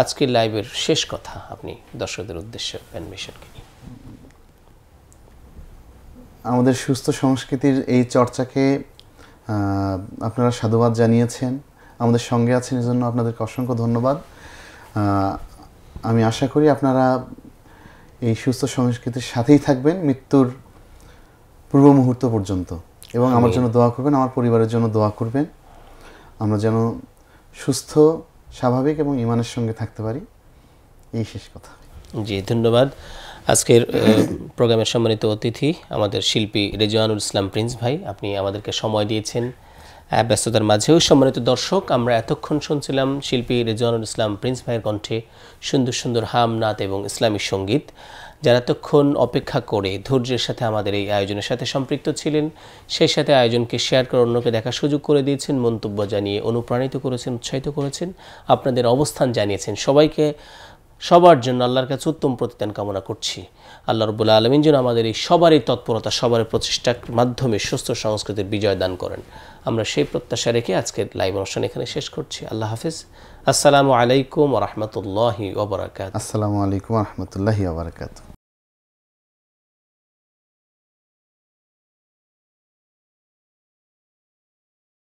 আজকের লাইভের শেষ কথা আপনি দর্শকদের উদ্দেশ্যে প্যান মিশনকে নিয়ে। আমাদের সুস্থ সংস্কৃতির এই চর্চাকে আপনারা সাধুবাদ জানিয়েছেন, আমাদের সঙ্গে আছেন, এই জন্য আপনাদেরকে অসংখ্য ধন্যবাদ। আমি আশা করি আপনারা এই সুস্থ সংস্কৃতির সাথেই থাকবেন মৃত্যুর পূর্ব মুহূর্ত পর্যন্ত, এবং আমার জন্য দোয়া করবেন, আমার পরিবারের জন্য দোয়া করবেন, আমরা যেন সুস্থ, স্বাভাবিক এবং ঈমানের সঙ্গে থাকতে পারি। এই শেষ কথা। জি, ধন্যবাদ। আজকের প্রোগ্রামের সম্মানিত অতিথি আমাদের শিল্পী রেজওয়ানুল ইসলাম প্রিন্স ভাই, আপনি আমাদেরকে সময় দিয়েছেন ব্যস্ততার মাঝেও। সম্মানিত দর্শক, আমরা এতক্ষণ শুনছিলাম শিল্পী রেজওয়ানুল ইসলাম প্রিন্স ভাইয়ের কণ্ঠে সুন্দর সুন্দর হাম, নাত এবং ইসলামী সঙ্গীত। যারা এতক্ষণ অপেক্ষা করে ধৈর্যের সাথে আমাদের এই আয়োজনের সাথে সম্পৃক্ত ছিলেন, সেই সাথে আয়োজনকে শেয়ার করে অন্যকে দেখার সুযোগ করে দিয়েছেন, মন্তব্য জানিয়ে অনুপ্রাণিত করেছেন, উৎসাহিত করেছেন, আপনাদের অবস্থান জানিয়েছেন, সবাইকে সবার জন্য আল্লাহর কাছে উত্তম প্রতিদান কামনা করছি। আল্লাহ রাব্বুল আলামিন যেন আমাদের এই সবারই তৎপরতা, সবার প্রচেষ্টার মাধ্যমে সুস্থ সংস্কৃতির বিজয় দান করেন। আমরা সেই প্রত্যাশা রেখে আজকের লাইভ অনুষ্ঠান এখানে শেষ করছি। আল্লাহ হাফেজ। আসসালামু আলাইকুম ওয়া রাহমাতুল্লাহি ওয়া বারাকাতুহু। আসসালামু আলাইকুম ওয়া রাহমাতুল্লাহি ওয়া বারাকাতুহু।